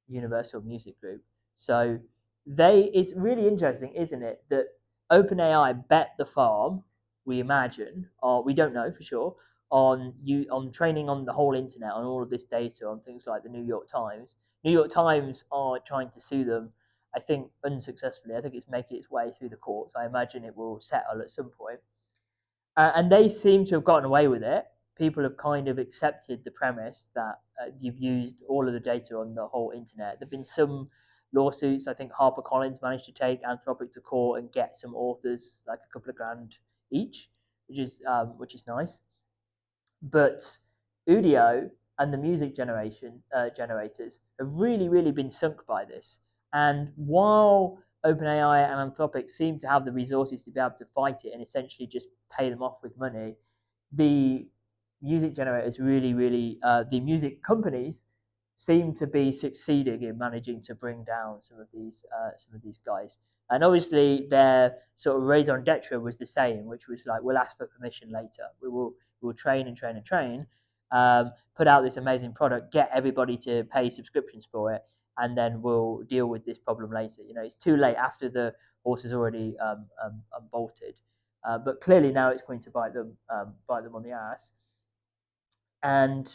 Universal Music Group. So it's really interesting, isn't it, that OpenAI bet the farm, we imagine, or we don't know for sure, on training on the whole internet, on all of this data, on things like the New York Times. New York Times are trying to sue them, I think unsuccessfully. I think it's making its way through the courts. I imagine it will settle at some point. And they seem to have gotten away with it. People have kind of accepted the premise that you've used all of the data on the whole internet. There've been some lawsuits. I think HarperCollins managed to take Anthropic to court and get some authors like a couple of grand each, which is nice. But Udio and the music generators have really been sunk by this. And while OpenAI and Anthropic seem to have the resources to be able to fight it and essentially just pay them off with money, the music generators the music companies seem to be succeeding in managing to bring down some of these guys. And obviously, their sort of raison d'etre was the same, which was like, we'll ask for permission later. We will train and train and train, put out this amazing product, get everybody to pay subscriptions for it, and then we'll deal with this problem later. It's too late after the horse has already bolted. But clearly now it's going to bite them on the ass. And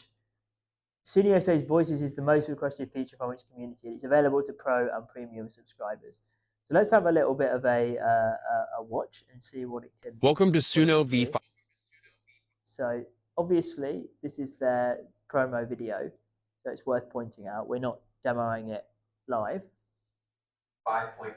Suno says Voices is the most requested feature from its community. It's available to pro and premium subscribers. So let's have a little bit of a watch and see what it can. Welcome to Suno V5. So obviously this is their promo video, so it's worth pointing out. We're not demoing it live. 5.5.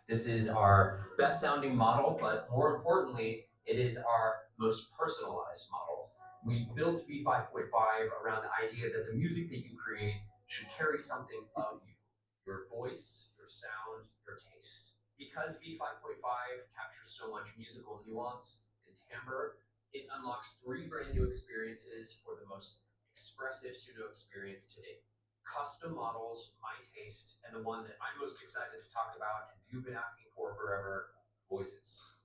This is our best sounding model, but more importantly, it is our most personalized model. We built V5.5 around the idea that the music that you create should carry something of you, your voice, your sound, your taste. Because V5.5 captures so much musical nuance and timbre, it unlocks 3 brand new experiences for the most expressive Suno experience to date. Custom models, my taste, and the one that I'm most excited to talk about, and you've been asking for forever, voices.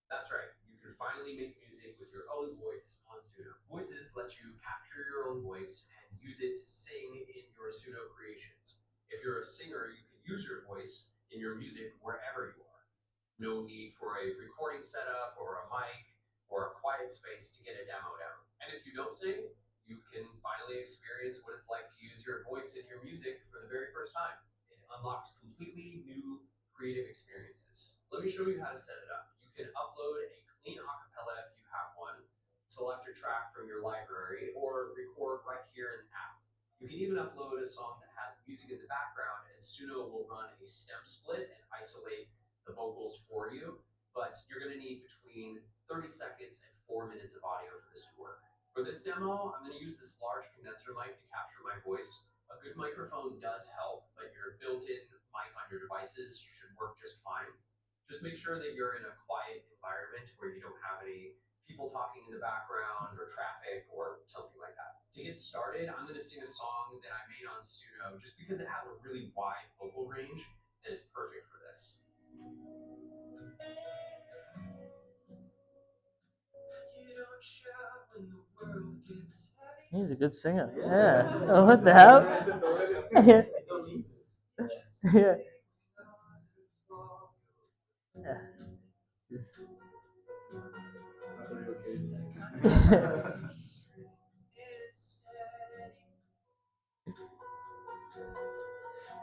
That's right, you can finally make music with your own voice on Suno. Voices let you capture your own voice and use it to sing in your Suno creations. If you're a singer, you can use your voice in your music wherever you are. No need for a recording setup or a mic or a quiet space to get a demo down. And if you don't sing, you can finally experience what it's like to use your voice in your music for the very first time. It unlocks completely new creative experiences. Let me show you how to set it up. You can upload a clean acapella if you have one, select a track from your library, or record right here in the app. You can even upload a song that has music in the background, and Suno will run a stem split and isolate the vocals for you, but you're going to need between 30 seconds and 4 minutes of audio for this to work. For this demo, I'm going to use this large condenser mic to capture my voice. A good microphone does help, but your built-in mic on your devices should work just fine. Just make sure that you're in a quiet environment where you don't have any people talking in the background or traffic or something like that. To get started, I'm going to sing a song that I made on Suno just because it has a really wide vocal range and is perfect for this. He's a good singer. Yeah. Oh, what the hell? Yeah. Yeah.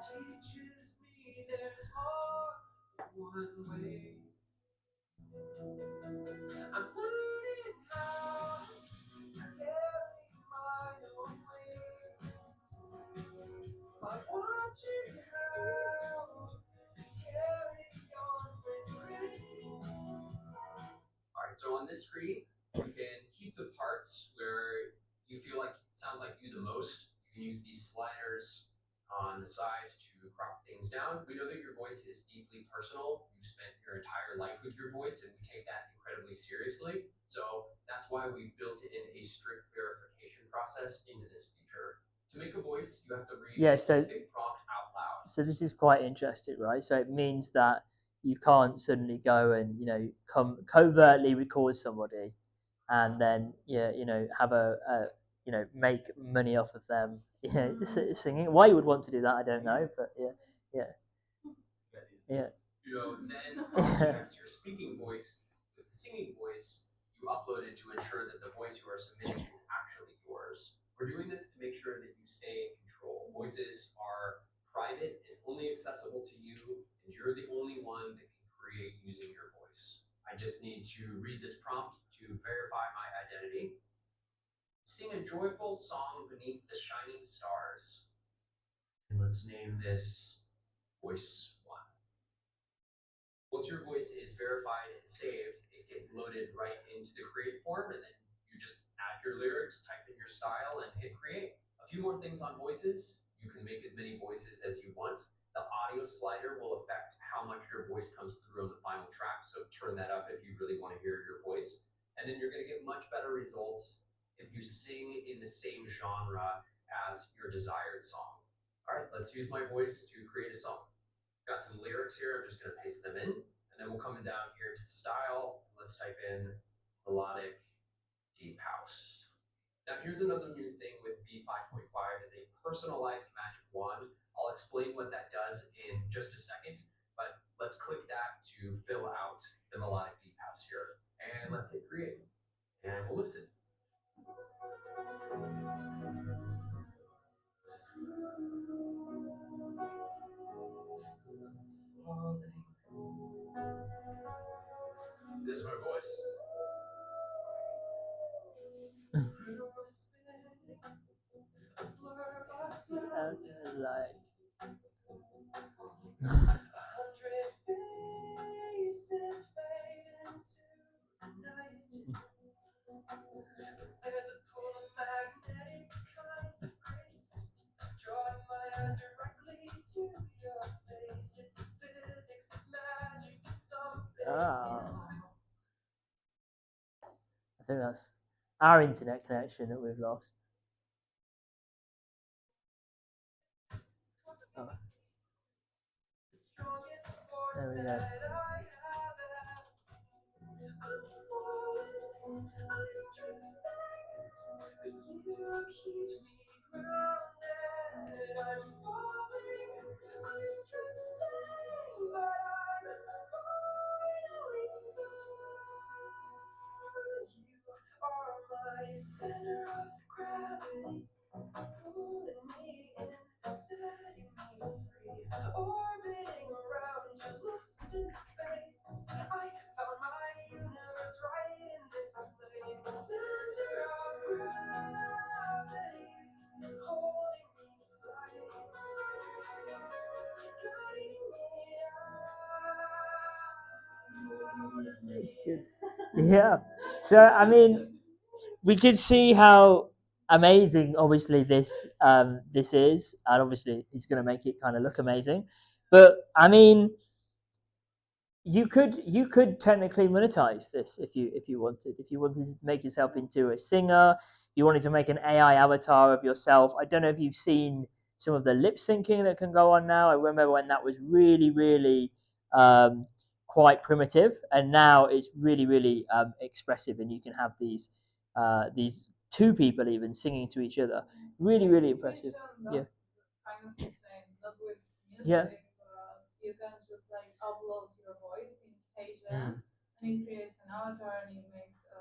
Teaches me there's more than one way. I'm learning how to carry my own weight by watching how you carry yours with grace. All right, so on this screen, you can keep the parts where you feel like it sounds like you the most. You can use these sliders on the side to crop things down. We know that your voice is deeply personal. You've spent your entire life with your voice, and we take that incredibly seriously. So that's why we've built in a strict verification process into this feature. To make a voice, you have to read a specific prompt out loud. So this is quite interesting, right? So it means that you can't suddenly go and covertly record somebody and then have make money off of them singing. Why you would want to do that, I don't know, but yeah. Then cross-checks your speaking voice with the singing voice you uploaded to ensure that the voice you are submitting is actually yours. We're doing this to make sure that you stay in control. Voices are private and only accessible to you, and you're the only one that can create using your voice. I just need to read this prompt to verify my identity. Sing a joyful song beneath the shining stars. And let's name this Voice 1. Once your voice is verified and saved, it gets loaded right into the create form, and then you just add your lyrics, type in your style, and hit create. A few more things on voices. You can make as many voices as you want. The audio slider will affect how much your voice comes through on the final track, so turn that up if you really want to hear your voice. And then you're going to get much better results if you sing in the same genre as your desired song. All right, let's use my voice to create a song. Got some lyrics here, I'm just going to paste them in, and then we'll come down here to the style. Let's type in melodic deep house. Now here's another new thing with V5.5 is a personalized magic wand. I'll explain what that does in just a second, but let's click that to fill out the melodic deep house here. And let's hit create, and we'll listen. There's my voice. Like, There's a pull of magnetic kind of grace, drawing my eyes directly to your face. It's physics, it's magic, it's something. I think that's our internet connection that we've lost. Oh. There we go. Center of gravity, pulling me in, setting me free, orbiting around you, lost in space. I found my universe right in this place, center of gravity, holding me tight, guiding me out. It's good. Yeah. So I mean, we can see how amazing obviously this is, and obviously it's going to make it kind of look amazing. But I mean, you could technically monetize this if you wanted to make yourself into a singer, you wanted to make an AI avatar of yourself. I don't know if you've seen some of the lip syncing that can go on now. I remember when that was really um, quite primitive, and now it's really expressive, and you can have these two people even singing to each other. Really impressive. Yeah. Kind of the same, not with music, Yeah. but you can just like upload your voice in KGM, and it creates an avatar and it makes the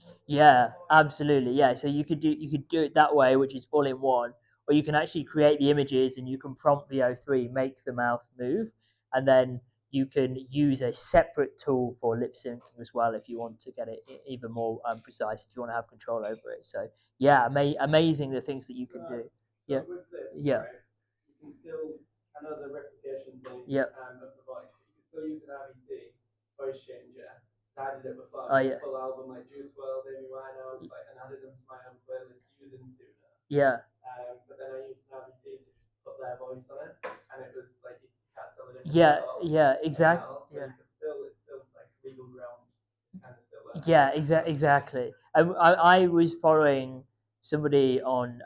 lip. Yeah, absolutely. Yeah, so you could do it that way, which is all in one, or you can actually create the images and you can prompt VO3 make the mouth move, and then you can use a separate tool for lip syncing as well if you want to get it even more precise, if you want to have control over it. So yeah, amazing the things that you can do. So Yeah. with this, Yeah. right, you can still, I know the replication thing Yeah. of the voice, but you can still use an RVC voice changer. I did it before, Oh, yeah. full album like Juice WRLD, Amy Winehouse, like, and added them to my own playlist using Suno. Yeah. But then I used an RVC to just put their voice on it, and it was like you can't tell the difference Yeah. at all. Yeah. Exactly. So Yeah. you could still, it's still like legal ground. It's kind of still there. Yeah, exactly. I was following somebody on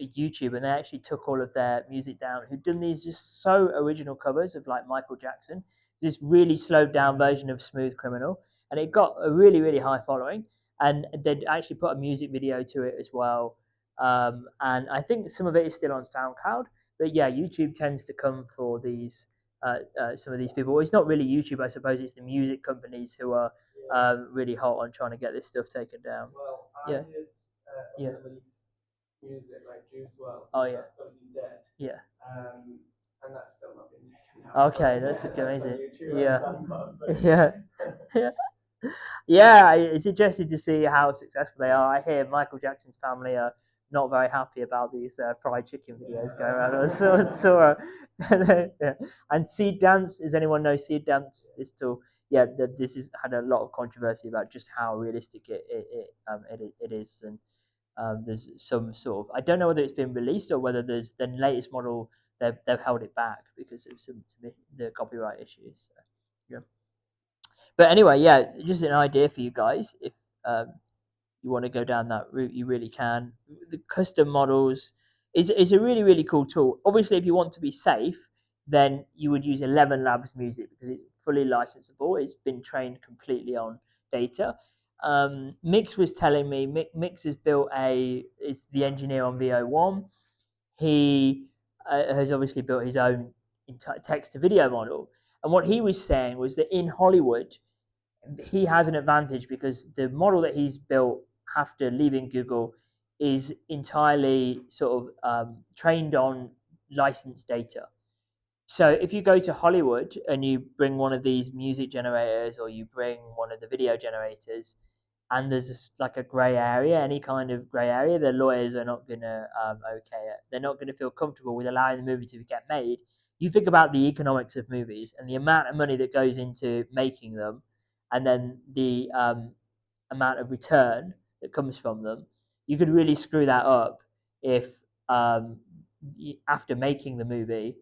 YouTube, and they actually took all of their music down. Who'd done these just so original covers of like Michael Jackson, this really slowed down version of Smooth Criminal, and it got a really high following. And they'd actually put a music video to it as well. And I think some of it is still on SoundCloud. But yeah, YouTube tends to come for these some of these people. Well, it's not really YouTube, I suppose. It's the music companies who are really hot on trying to get this stuff taken down. Well, I Yeah. did Yeah. release music like Juice WRLD. Oh, yeah. So he's dead. Yeah. And that's still not been taken down. Okay, that's amazing. That's on YouTube, Yeah. SoundCloud, but Yeah. Yeah. Yeah, it's interesting to see how successful they are. I hear Michael Jackson's family are not very happy about these fried chicken videos going around. So yeah. And Seed Dance, does anyone know Seed Dance? This tool. yeah, this has had a lot of controversy about just how realistic it is, and there's some sort of, I don't know whether it's been released or whether there's the latest model they've held it back because of some the copyright issues. So, yeah. But anyway, yeah, just an idea for you guys. If you want to go down that route, you really can. The custom models is a really cool tool. Obviously, if you want to be safe, then you would use 11 Labs Music because it's fully licensable. It's been trained completely on data. Mix was telling me Mix has built is the engineer on VO1. He has obviously built his own text to video model, and what he was saying was that in Hollywood he has an advantage because the model that he's built after leaving Google is entirely sort of trained on licensed data. So if you go to Hollywood and you bring one of these music generators or you bring one of the video generators, and there's like a grey area, any kind of grey area, the lawyers are not going to okay it. They're not going to feel comfortable with allowing the movie to get made. You think about the economics of movies and the amount of money that goes into making them, and then the amount of return that comes from them. You could really screw that up if after making the movie,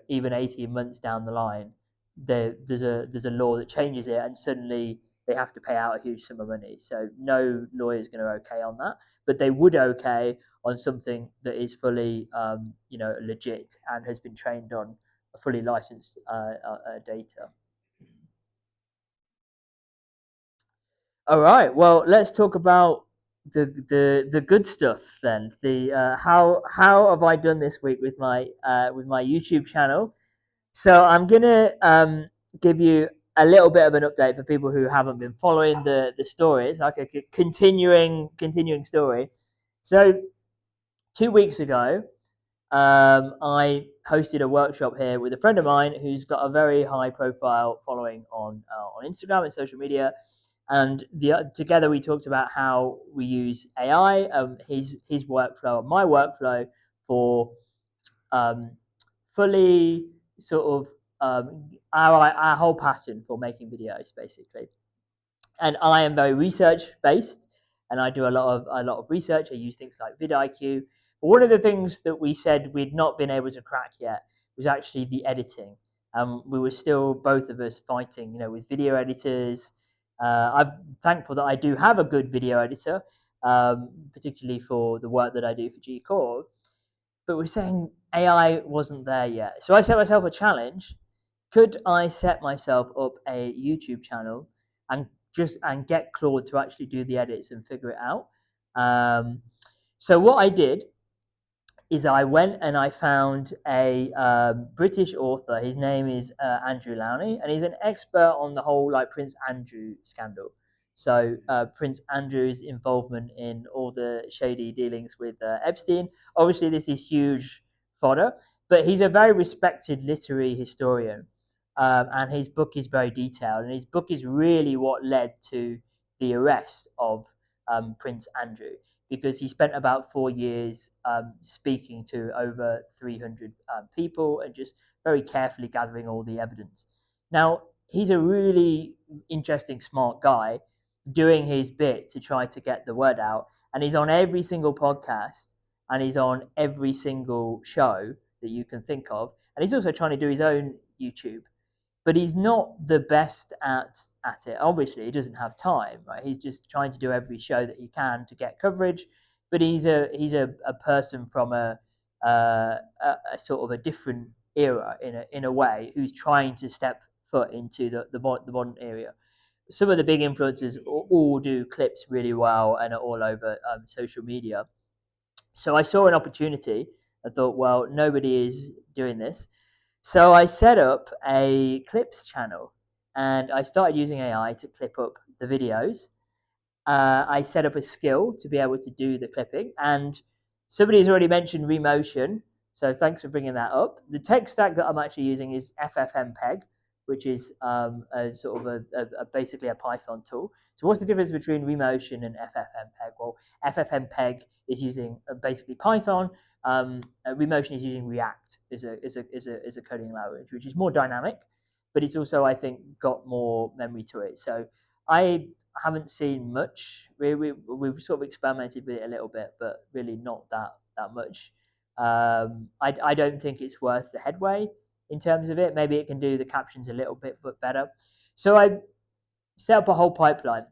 even 18 months down the line, there's a law that changes it, and suddenly they have to pay out a huge sum of money. So no lawyer is going to okay on that, but they would okay on something that is fully, legit and has been trained on a fully licensed data. All right. Well, let's talk about the good stuff then. The how have I done this week with my YouTube channel? So I'm gonna give you a little bit of an update for people who haven't been following the stories, like a continuing story. So 2 weeks ago, I hosted a workshop here with a friend of mine who's got a very high profile following on Instagram and social media, and together we talked about how we use AI, his workflow, and my workflow for um, fully sort of our whole pattern for making videos, basically. And I am very research based, and I do a lot of research. I use things like vidIQ. But one of the things that we said we'd not been able to crack yet was actually the editing. We were still, both of us, fighting, with video editors. I'm thankful that I do have a good video editor, particularly for the work that I do for G Core. But we're saying AI wasn't there yet. So I set myself a challenge. Could I set myself up a YouTube channel and get Claude to actually do the edits and figure it out? So what I did is I went and I found a British author. His name is Andrew Lowney, and he's an expert on the whole Prince Andrew scandal. So Prince Andrew's involvement in all the shady dealings with Epstein. Obviously, this is huge fodder, but he's a very respected literary historian, and his book is very detailed. And his book is really what led to the arrest of Prince Andrew, because he spent about 4 years speaking to over 300 people and just very carefully gathering all the evidence. Now, he's a really interesting, smart guy doing his bit to try to get the word out. And he's on every single podcast and he's on every single show that you can think of. And he's also trying to do his own YouTube, but he's not the best at it. Obviously, he doesn't have time, right? He's just trying to do every show that he can to get coverage. But he's a person from a sort of a different era in a way, who's trying to step foot into the modern era. Some of the big influencers all do clips really well and are all over social media. So I saw an opportunity. I thought, well, nobody is doing this. So I set up a clips channel and I started using AI to clip up the videos. I set up a skill to be able to do the clipping, and somebody has already mentioned Remotion, so thanks for bringing that up. The tech stack that I'm actually using is FFmpeg, which is a sort of basically a Python tool. So what's the difference between Remotion and FFmpeg? Well, FFmpeg is using basically Python. Remotion is using React as a coding language, which is more dynamic. but it's also, I think, got more memory to it. So I haven't seen much. We've sort of experimented with it a little bit, but really not that much. I don't think it's worth the headway in terms of it. Maybe it can do the captions a little bit but better. So I set up a whole pipeline,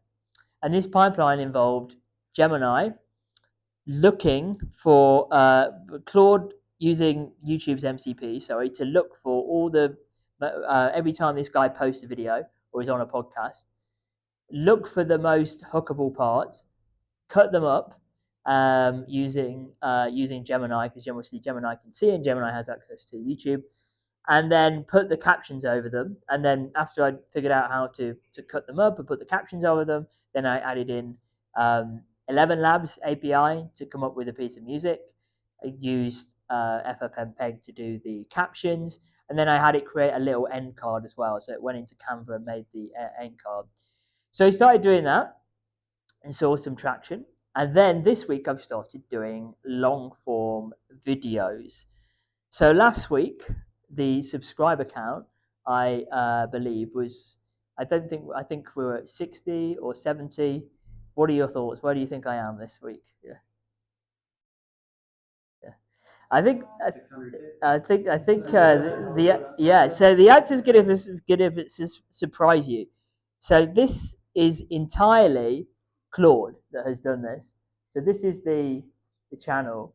and this pipeline involved Gemini looking for Claude using YouTube's MCP, sorry, to look for all the every time this guy posts a video or is on a podcast, look for the most hookable parts, cut them up using Gemini, because Gemini can see and Gemini has access to YouTube, and then put the captions over them. And then after I figured out how to cut them up and put the captions over them, then I added in 11 Labs API to come up with a piece of music. I used FFmpeg to do the captions, and then I had it create a little end card as well. So it went into Canva and made the end card. So I started doing that and saw some traction. And then this week I've started doing long form videos. So last week, the subscriber count, I believe, was, I think we were at 60 or 70. What are your thoughts? Where do you think I am this week? Yeah. I think yeah. So the answer is good if it surprise you. So this is entirely Claude that has done this. So this is the channel.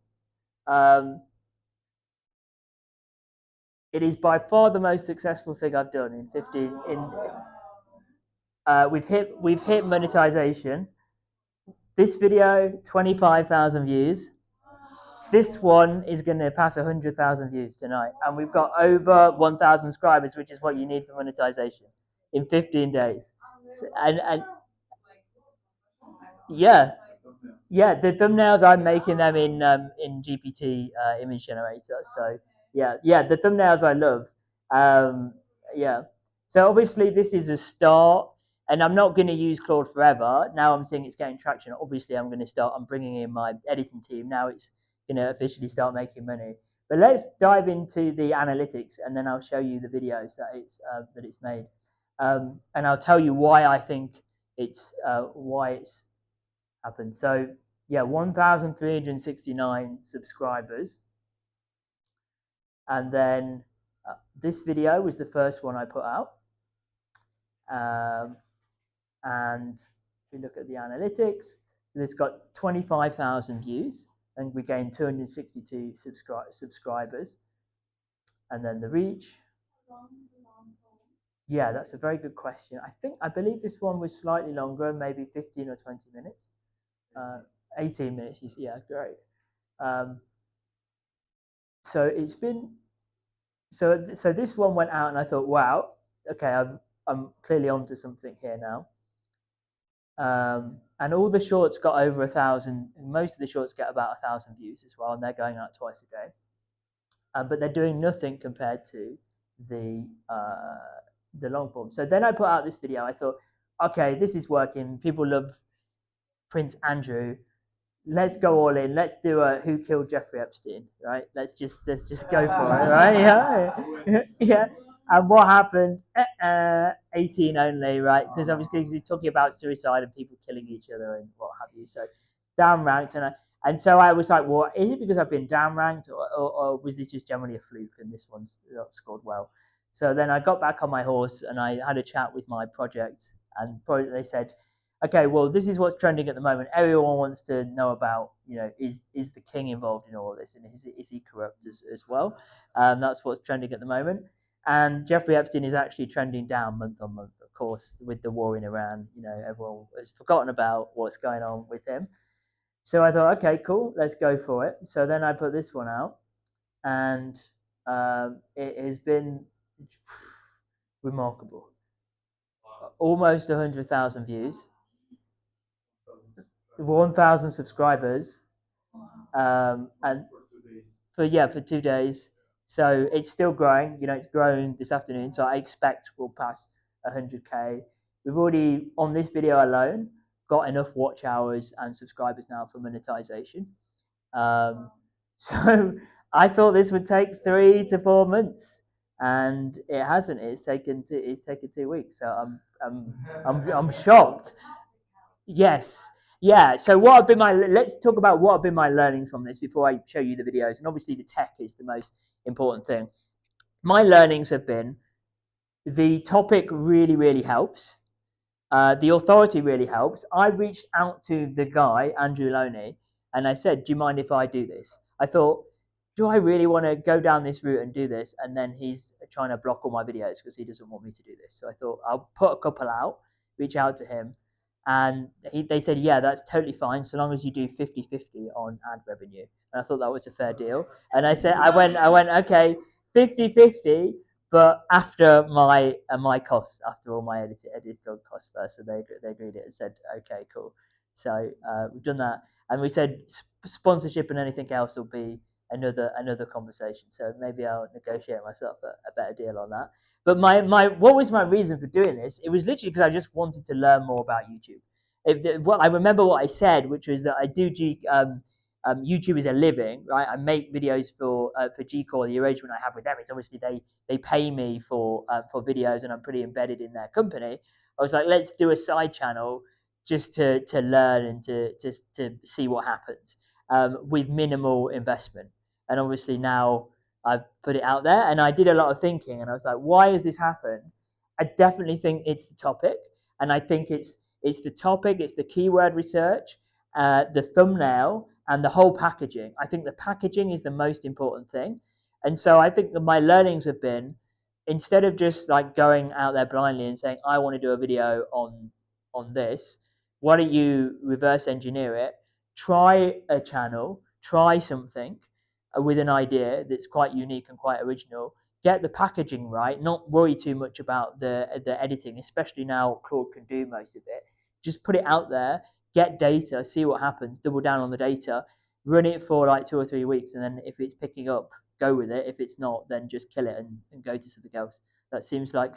It is by far the most successful thing I've done in 15. We've hit monetization. This video 25,000 views. This one is going to pass 100,000 views tonight, and we've got over 1,000 subscribers, which is what you need for monetization in 15 days. And yeah, the thumbnails I'm making them in GPT image generator. So yeah, the thumbnails I love. Yeah, so obviously this is a start, and I'm not going to use Claude forever. Now I'm seeing it's getting traction. Obviously, I'm bringing in my editing team now. It's going to officially start making money. But let's dive into the analytics, and then I'll show you the videos that it's made, and I'll tell you why I think it's happened. So yeah, 1,369 subscribers, and then this video was the first one I put out, and if we look at the analytics, so it's got 25,000 views, and we gained 262 subscribers, and then the reach. Yeah, that's a very good question. I believe this one was slightly longer, maybe 15 or 20 minutes. 18 minutes, yeah, great. So it's been, so this one went out and I thought, wow, okay, I'm clearly onto something here now. And all the shorts got over 1,000. Most of the shorts get about 1,000 views as well, and they're going out twice a day. But they're doing nothing compared to the long form. So then I put out this video. I thought, okay, this is working. People love Prince Andrew. Let's go all in. Let's do a Who Killed Jeffrey Epstein, right? Let's just go for it, right? Yeah, yeah. And what happened? 18 only, right? Because obviously he's talking about suicide and people killing each other and what have you. So down ranked, and so I was like, well, is it because I've been down ranked, or was this just generally a fluke and this one's not scored well? So then I got back on my horse and I had a chat with my project, and they said, okay, well, this is what's trending at the moment. Everyone wants to know about, is the king involved in all of this, and is he corrupt as well? That's what's trending at the moment. And Jeffrey Epstein is actually trending down month on month, of course, with the war in Iran. Everyone has forgotten about what's going on with him. So I thought, okay, cool, let's go for it. So then I put this one out, and it has been remarkable. Almost 100,000 views. 1,000 subscribers, and for 2 days. So it's still growing. It's grown this afternoon. So I expect we'll pass 100K. We've already, on this video alone, got enough watch hours and subscribers now for monetization. So I thought this would take 3 to 4 months, and it hasn't. It's taken 2 weeks. So I'm shocked. Yes. Yeah. So what have been my? Let's talk about what have been my learnings from this before I show you the videos. And obviously, the tech is the most important thing. My learnings have been the topic really helps. The authority really helps. I reached out to the guy, Andrew Loney, and I said, do you mind if I do this? I thought, do I really want to go down this route and do this? And then he's trying to block all my videos because he doesn't want me to do this. So I thought, I'll put a couple out, reach out to him. And they said, yeah, that's totally fine, so long as you do 50-50 on ad revenue. And I thought that was a fair deal. And I said, I went, okay, 50-50, but after my costs, after all my editing costs first. So they agreed it and said, okay, cool. So we've done that, and we said sponsorship and anything else will be another conversation. So maybe I'll negotiate myself a better deal on that. But my what was my reason for doing this? It was literally because I just wanted to learn more about YouTube. I remember what I said, which was that I do YouTube is a living, right? I make videos for G-Core. The arrangement I have with them is obviously they pay me for videos, and I'm pretty embedded in their company. I was like, let's do a side channel just to learn and to see what happens with minimal investment. And obviously now I've put it out there, and I did a lot of thinking, and I was like, why has this happened? I definitely think it's the topic, and I think it's the topic, it's the keyword research, the thumbnail, and the whole packaging. I think the packaging is the most important thing. And so I think that my learnings have been, instead of just like going out there blindly and saying, I want to do a video on this, why don't you reverse engineer it? Try a channel, try something with an idea that's quite unique and quite original. Get the packaging right, not worry too much about the editing, especially now Claude can do most of it. Just put it out there, get data, see what happens, double down on the data, run it for like 2 or 3 weeks, and then if it's picking up, go with it. If it's not, then just kill it and go to something else. That seems like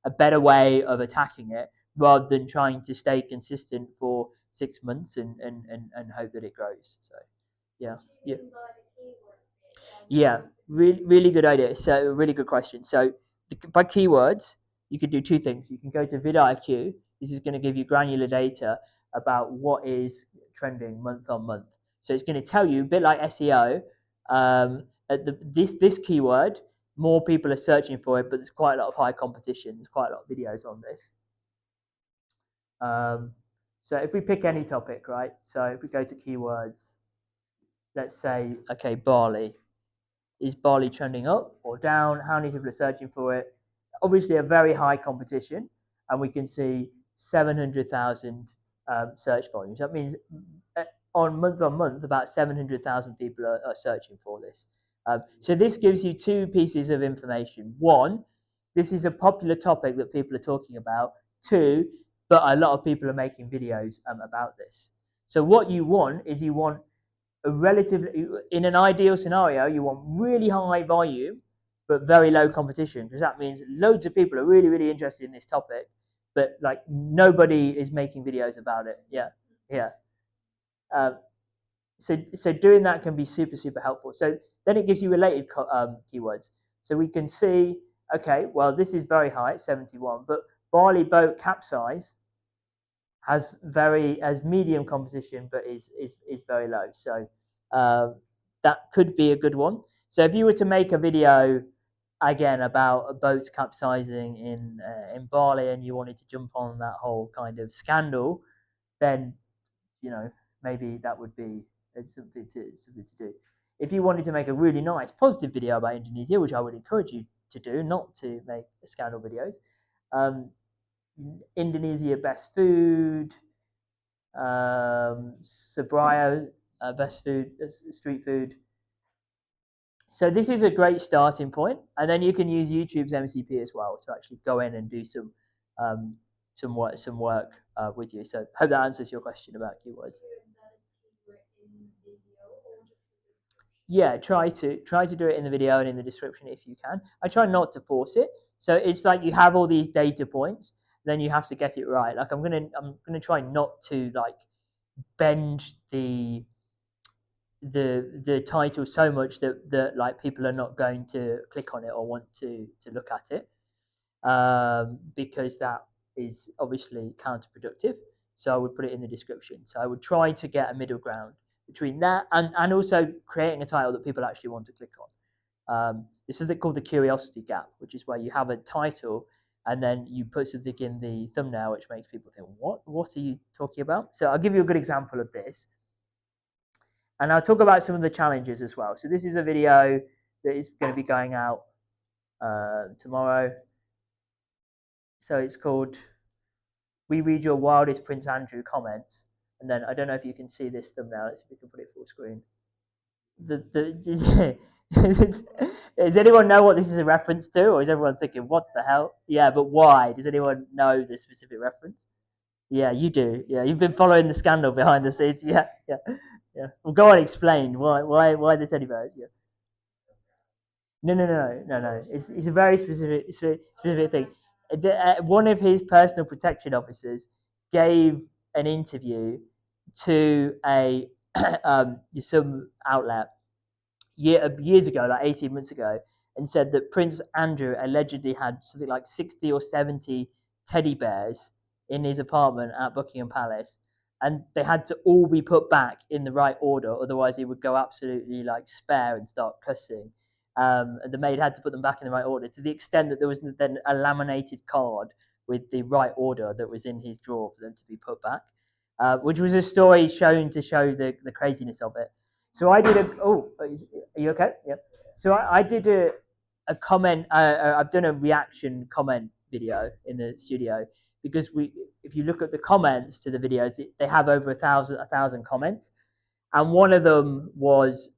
a better way of attacking it, rather than trying to stay consistent for 6 months and hope that it grows. So yeah. Yeah, really good idea. So really good question. So by keywords, you could do two things. You can go to vidIQ. This is going to give you granular data about what is trending month on month. So it's going to tell you a bit like SEO. This keyword, more people are searching for it, but there's quite a lot of high competition. There's quite a lot of videos on this. So if we pick any topic, right? So if we go to keywords, let's say, okay, barley. Is barley trending up or down? How many people are searching for it? Obviously, a very high competition, and we can see 700,000 search volumes. That means on month, about 700,000 people are searching for this. So this gives you two pieces of information. One, this is a popular topic that people are talking about. Two, but a lot of people are making videos about this. So what you want is in an ideal scenario, you want really high volume, but very low competition, because that means loads of people are really interested in this topic, but like nobody is making videos about it. Yeah. So doing that can be super helpful. So then it gives you related keywords. So we can see, okay, well, this is very high, 71, but barley boat capsize has medium competition, but is very low. So that could be a good one. So if you were to make a video again about boats capsizing in Bali, and you wanted to jump on that whole kind of scandal, then maybe that would be something to do. If you wanted to make a really nice positive video about Indonesia, which I would encourage you to do, not to make scandal videos. Indonesia best food, Sabrio best food, street food. So this is a great starting point, and then you can use YouTube's MCP as well to actually go in and do some work with you. So hope that answers your question about keywords. Yeah, try to do it in the video and in the description if you can. I try not to force it. So it's like you have all these data points, then you have to get it right. Like I'm gonna try not to like bend the the title so much that like people are not going to click on it or want to look at it, because that is obviously counterproductive. So I would put it in the description. So I would try to get a middle ground between that and also creating a title that people actually want to click on. There's something called the curiosity gap, which is where you have a title and then you put something in the thumbnail which makes people think, what are you talking about? So I'll give you a good example of this. And I'll talk about some of the challenges as well. So this is a video that is going to be going out tomorrow. So it's called "We Read Your Wildest Prince Andrew Comments." And then I don't know if you can see this thumbnail. Let's see if we can put it full screen. Does anyone know what this is a reference to, or is everyone thinking, "What the hell?" Yeah, but why? Does anyone know the specific reference? Yeah, you do. Yeah, you've been following the scandal behind the scenes. Yeah, yeah, yeah. Well, go on, explain why the teddy bears? Yeah. No. It's a very specific thing. One of his personal protection officers gave an interview to a some outlet years ago, like 18 months ago, and said that Prince Andrew allegedly had something like 60 or 70 teddy bears in his apartment at Buckingham Palace, and they had to all be put back in the right order, otherwise he would go absolutely like spare and start cussing. And the maid had to put them back in the right order, to the extent that there was then a laminated card with the right order that was in his drawer for them to be put back, which was a story shown to show the craziness of it. So I did a. Oh, are you okay? Yep. So I did a comment. I've done a reaction comment video in the studio because if you look at the comments to the videos, they have over a thousand comments, and one of them was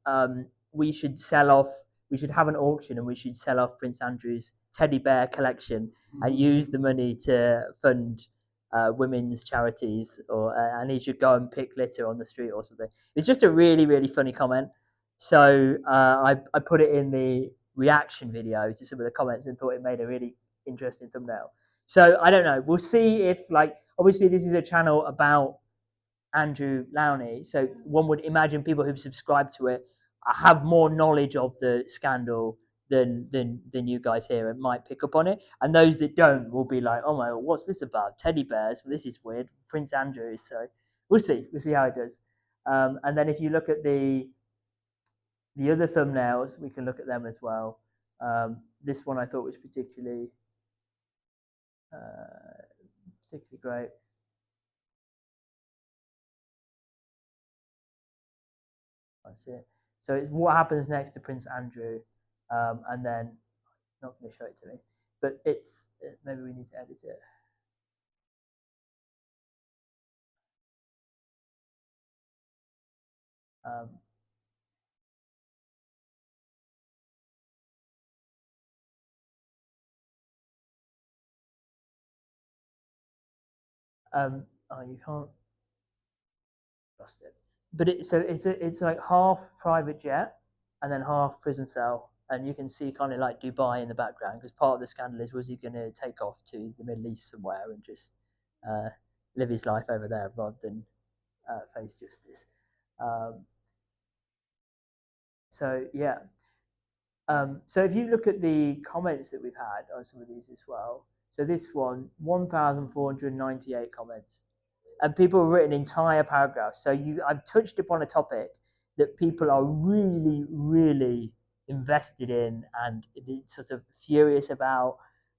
we should sell off. We should have an auction, and we should sell off Prince Andrew's teddy bear collection and use the money to fund women's charities, or and he should go and pick litter on the street or something. It's just a really funny comment. So I put it in the reaction video to some of the comments and thought it made a really interesting thumbnail. So I don't know. We'll see if, like, obviously this is a channel about Andrew Lowney, so one would imagine people who've subscribed to it have more knowledge of the scandal than you guys here and might pick up on it. And those that don't will be like, "Oh my God, what's this about? Teddy bears? Well, this is weird." Prince Andrew. So we'll see. We'll see how it does. And then if you look at the other thumbnails, we can look at them as well. This one I thought was particularly great. That's it. So it's what happens next to Prince Andrew, and then it's not going to show it to me, but it's maybe we need to edit it. Um, oh, you can't trust it. But it's like half private jet and then half prison cell, and you can see kind of like Dubai in the background, because part of the scandal is, was he going to take off to the Middle East somewhere and just live his life over there rather than face justice. So yeah. So if you look at the comments that we've had on some of these as well, so this one, 1,498 comments, and people have written entire paragraphs. So I've touched upon a topic that people are really invested in and sort of furious about,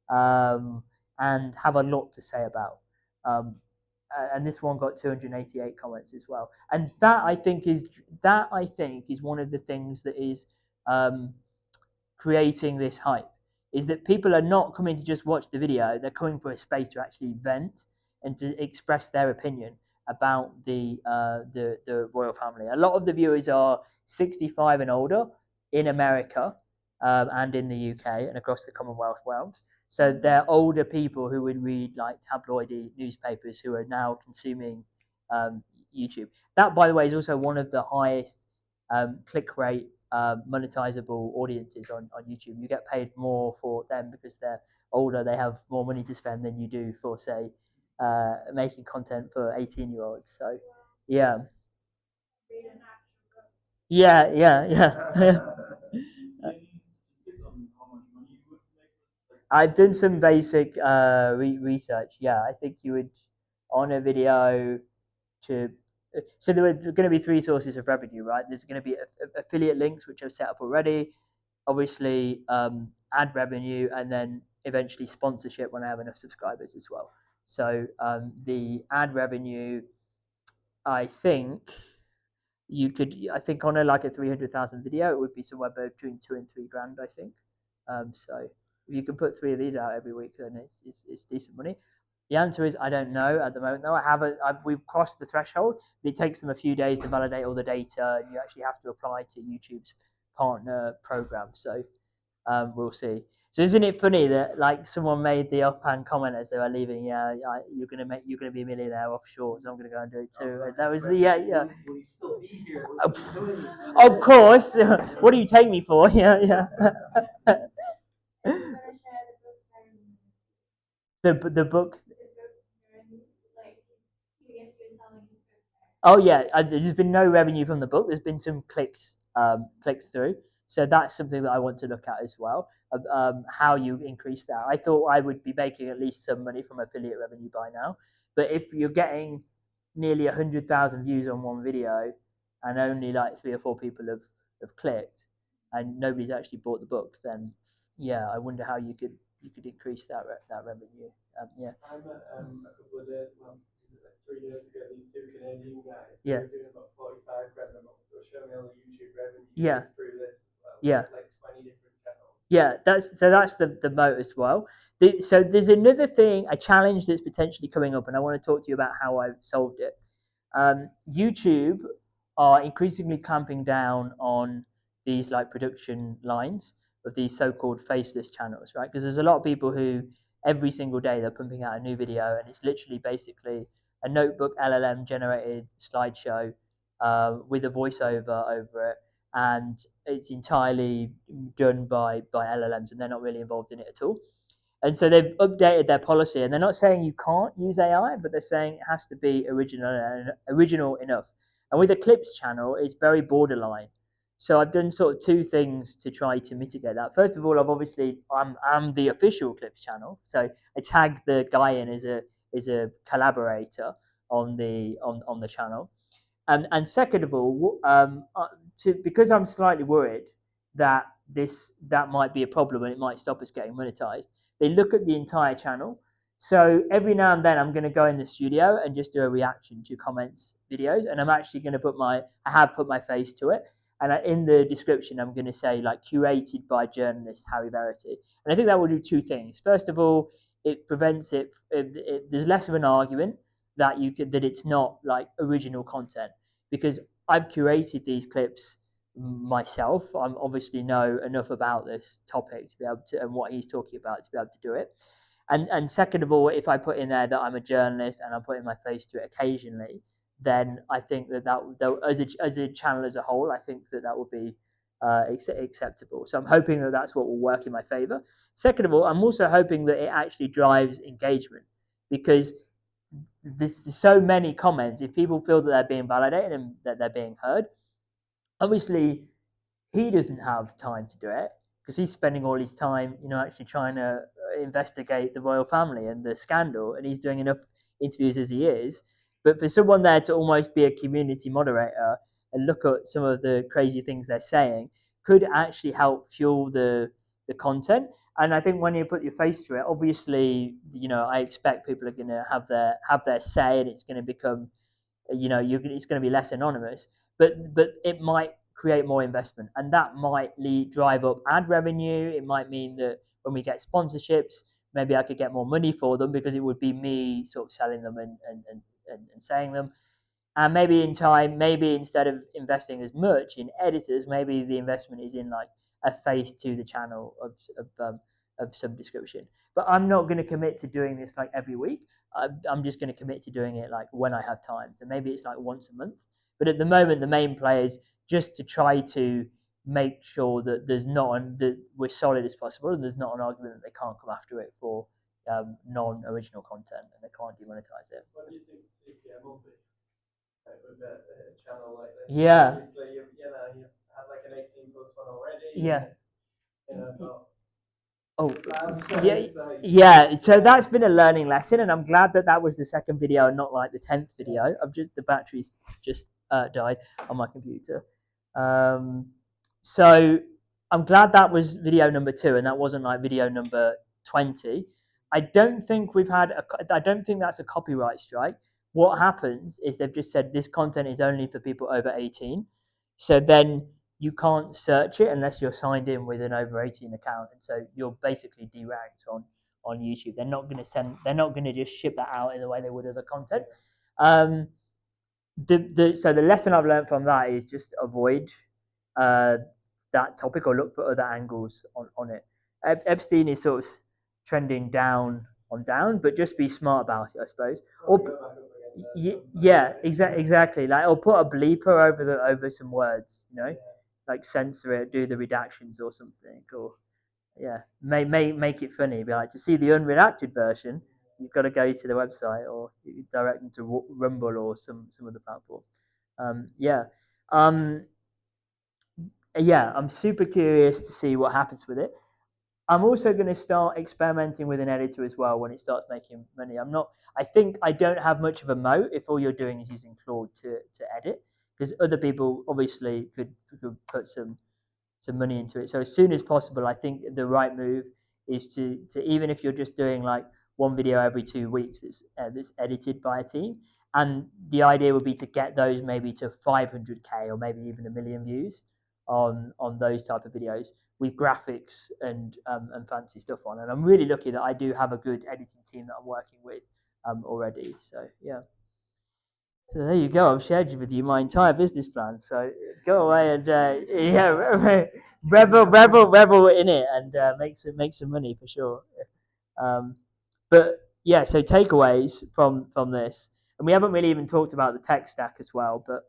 and have a lot to say about. And this one got 288 comments as well. And that I think is one of the things that is creating this hype, is that people are not coming to just watch the video, they're coming for a space to actually vent and to express their opinion about the royal family. A lot of the viewers are 65 and older in America, and in the UK and across the Commonwealth realms. So they're older people who would read like tabloidy newspapers, who are now consuming YouTube. That, by the way, is also one of the highest click rate monetizable audiences on YouTube. You get paid more for them because they're older, they have more money to spend than you do for, say, making content for 18-year-olds. So yeah. Yeah, yeah, yeah. I've done some basic research. Yeah, I think you would on a video to. So there are going to be three sources of revenue, right? There's going to be affiliate links, which are set up already. Obviously, ad revenue, and then eventually sponsorship when I have enough subscribers as well. So the ad revenue, I think you could. I think on a like a 300,000 video, it would be somewhere between 2 and 3 grand. I think. So if you can put three of these out every week, then it's decent money. The answer is I don't know at the moment. Though I haven't. We've crossed the threshold. But it takes them a few days to validate all the data, and you actually have to apply to YouTube's partner program. So we'll see. So isn't it funny that like someone made the offhand comment as they were leaving? Yeah, you're gonna be a millionaire offshore, so I'm gonna go and do it too. And that was the yeah. Will you still be here? Of course. What do you take me for? Yeah, yeah. The book. Oh yeah, there's been no revenue from the book. There's been some clicks through. So that's something that I want to look at as well. How you increase that. I thought I would be making at least some money from affiliate revenue by now. But if you're getting nearly 100,000 views on one video, and only like 3 or 4 people have clicked, and nobody's actually bought the book, then yeah, I wonder how you could increase that revenue. Yeah. I met a couple of days, well, like 3 years ago, these two Canadian guys. Yeah. They were doing about 45 grand a month. They were showing me all the YouTube revenue Yeah. through this as well. Yeah. Like 20 different channels. Yeah, that's the moat as well. So there's another thing, a challenge that's potentially coming up, and I want to talk to you about how I've solved it. YouTube are increasingly clamping down on these like production lines of these so-called faceless channels, right? Because there's a lot of people who every single day they're pumping out a new video, and it's literally basically a notebook LLM generated slideshow with a voiceover over it, and it's entirely done by LLMs, and they're not really involved in it at all. And so they've updated their policy, and they're not saying you can't use AI, but they're saying it has to be original enough. And with the Clips channel, it's very borderline. So I've done sort of two things to try to mitigate that. First of all, I'm the official Clips channel, so I tag the guy in as a collaborator on the channel. And second of all, because I'm slightly worried that that might be a problem and it might stop us getting monetized, they look at the entire channel. So every now and then, I'm going to go in the studio and just do a reaction to comments videos, and I'm actually going to I have put my face to it, and in the description, I'm going to say like curated by journalist Harry Verity, and I think that will do two things. First of all, it prevents there's less of an argument that it's not like original content, because I've curated these clips myself. I obviously know enough about this topic to be able to, and what he's talking about, to be able to do it. And second of all, if I put in there that I'm a journalist and I'm putting my face to it occasionally, then I think that as a channel as a whole, I think that would be acceptable. So I'm hoping that that's what will work in my favor. Second of all, I'm also hoping that it actually drives engagement, because there's so many comments. If people feel that they're being validated and that they're being heard, obviously he doesn't have time to do it, because he's spending all his time, actually trying to investigate the royal family and the scandal, and he's doing enough interviews as he is. But for someone there to almost be a community moderator and look at some of the crazy things they're saying could actually help fuel the content. And I think when you put your face to it, obviously, I expect people are going to have their say, and it's going to become, it's going to be less anonymous. But it might create more investment, and that might drive up ad revenue. It might mean that when we get sponsorships, maybe I could get more money for them, because it would be me sort of selling them and saying them. And maybe in time, maybe instead of investing as much in editors, maybe the investment is in like a face to the channel of some description. But I'm not going to commit to doing this like every week. I'm just going to commit to doing it like when I have time. So maybe it's like once a month. But at the moment, the main play is just to try to make sure that that we're solid as possible, and there's not an argument that they can't come after it for non-original content, and they can't demonetize it. What do you think the CPM will be? with a channel like this. Yeah. Obviously, you had like an 18 plus one already. Yeah. Got Oh, clouds, yeah, it's like, yeah. So that's been a learning lesson, and I'm glad that that was the second video and not like the 10th video. I've just the battery's just died on my computer. Um, so I'm glad that was video number 2, and that wasn't like video number 20. I don't think we've had. I don't think that's a copyright strike. What happens is they've just said this content is only for people over 18. So then you can't search it unless you're signed in with an over 18 account, and so you're basically deranked on YouTube. They're not going to send. They're not going to just ship that out in the way they would other content. Um, so the lesson I've learned from that is just avoid uh, that topic or look for other angles on it. Epstein is sort of trending down on down, but just be smart about it, I suppose. Or yeah, exactly. Like, or put a bleeper over some words, like censor it, do the redactions or something, or yeah, make it funny. Be like, to see the unredacted version, you've got to go to the website or you direct them to Rumble or some other platform. Yeah, um, yeah, I'm super curious to see what happens with it. I'm also going to start experimenting with an editor as well when it starts making money. I think I don't have much of a moat if all you're doing is using Claude to edit, because other people obviously could put some money into it. So as soon as possible, I think the right move is to even if you're just doing like one video every 2 weeks that's edited by a team, and the idea would be to get those maybe to 500k or maybe even 1 million views on those type of videos with graphics and fancy stuff on. And I'm really lucky that I do have a good editing team that I'm working with already. So yeah. So there you go. I've shared with you my entire business plan. So go away and revel in it and make some money for sure. Um, but yeah, so takeaways from this, and we haven't really even talked about the tech stack as well. But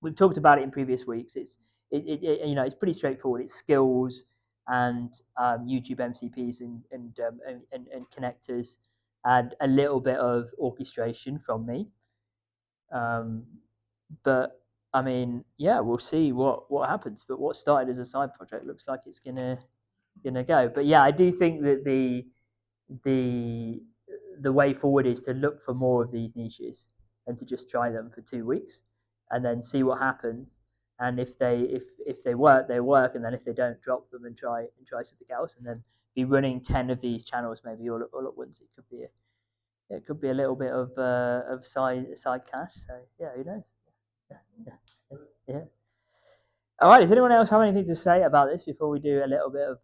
we've talked about it in previous weeks. It's pretty straightforward. It's skills and YouTube MCPs and connectors, and a little bit of orchestration from me. But I mean, yeah, we'll see what happens. But what started as a side project looks like it's gonna go. But yeah, I do think that the way forward is to look for more of these niches and to just try them for 2 weeks and then see what happens. And if they work, they work, and then if they don't, drop them and try something else, and then be running 10 of these channels maybe all at once. It could be a little bit of side cash. So yeah, who knows? Yeah. All right. Does anyone else have anything to say about this before we do a little bit of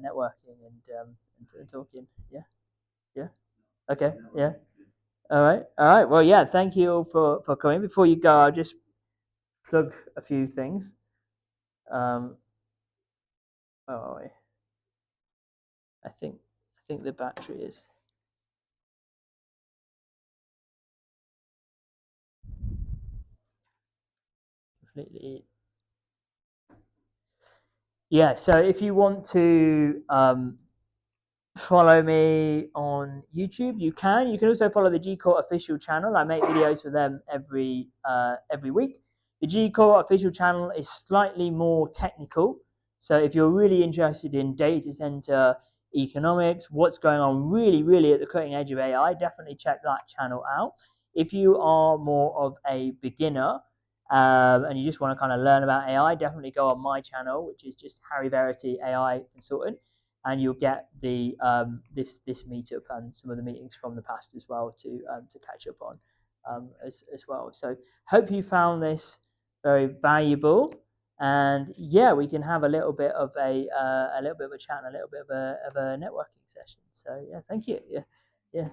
networking and talking? Yeah. Yeah. Okay. Yeah. All right. All right. Well, yeah. Thank you all for coming. Before you go, I'll just plug a few things. Oh, I think the battery is completely. Yeah. So if you want to follow me on YouTube, you can. You can also follow the G Court official channel. I make videos for them every week. The G Court official channel is slightly more technical. So if you're really interested in data center economics, what's going on really at the cutting edge of AI, definitely check that channel out. If you are more of a beginner and you just want to kind of learn about AI, definitely go on my channel, which is just Harry Verity AI Consultant, and you'll get the this meetup and some of the meetings from the past as well to catch up on as well. So hope you found this very valuable, and yeah, we can have a little bit of a chat and a little bit of a networking session. So yeah, thank you. Yeah.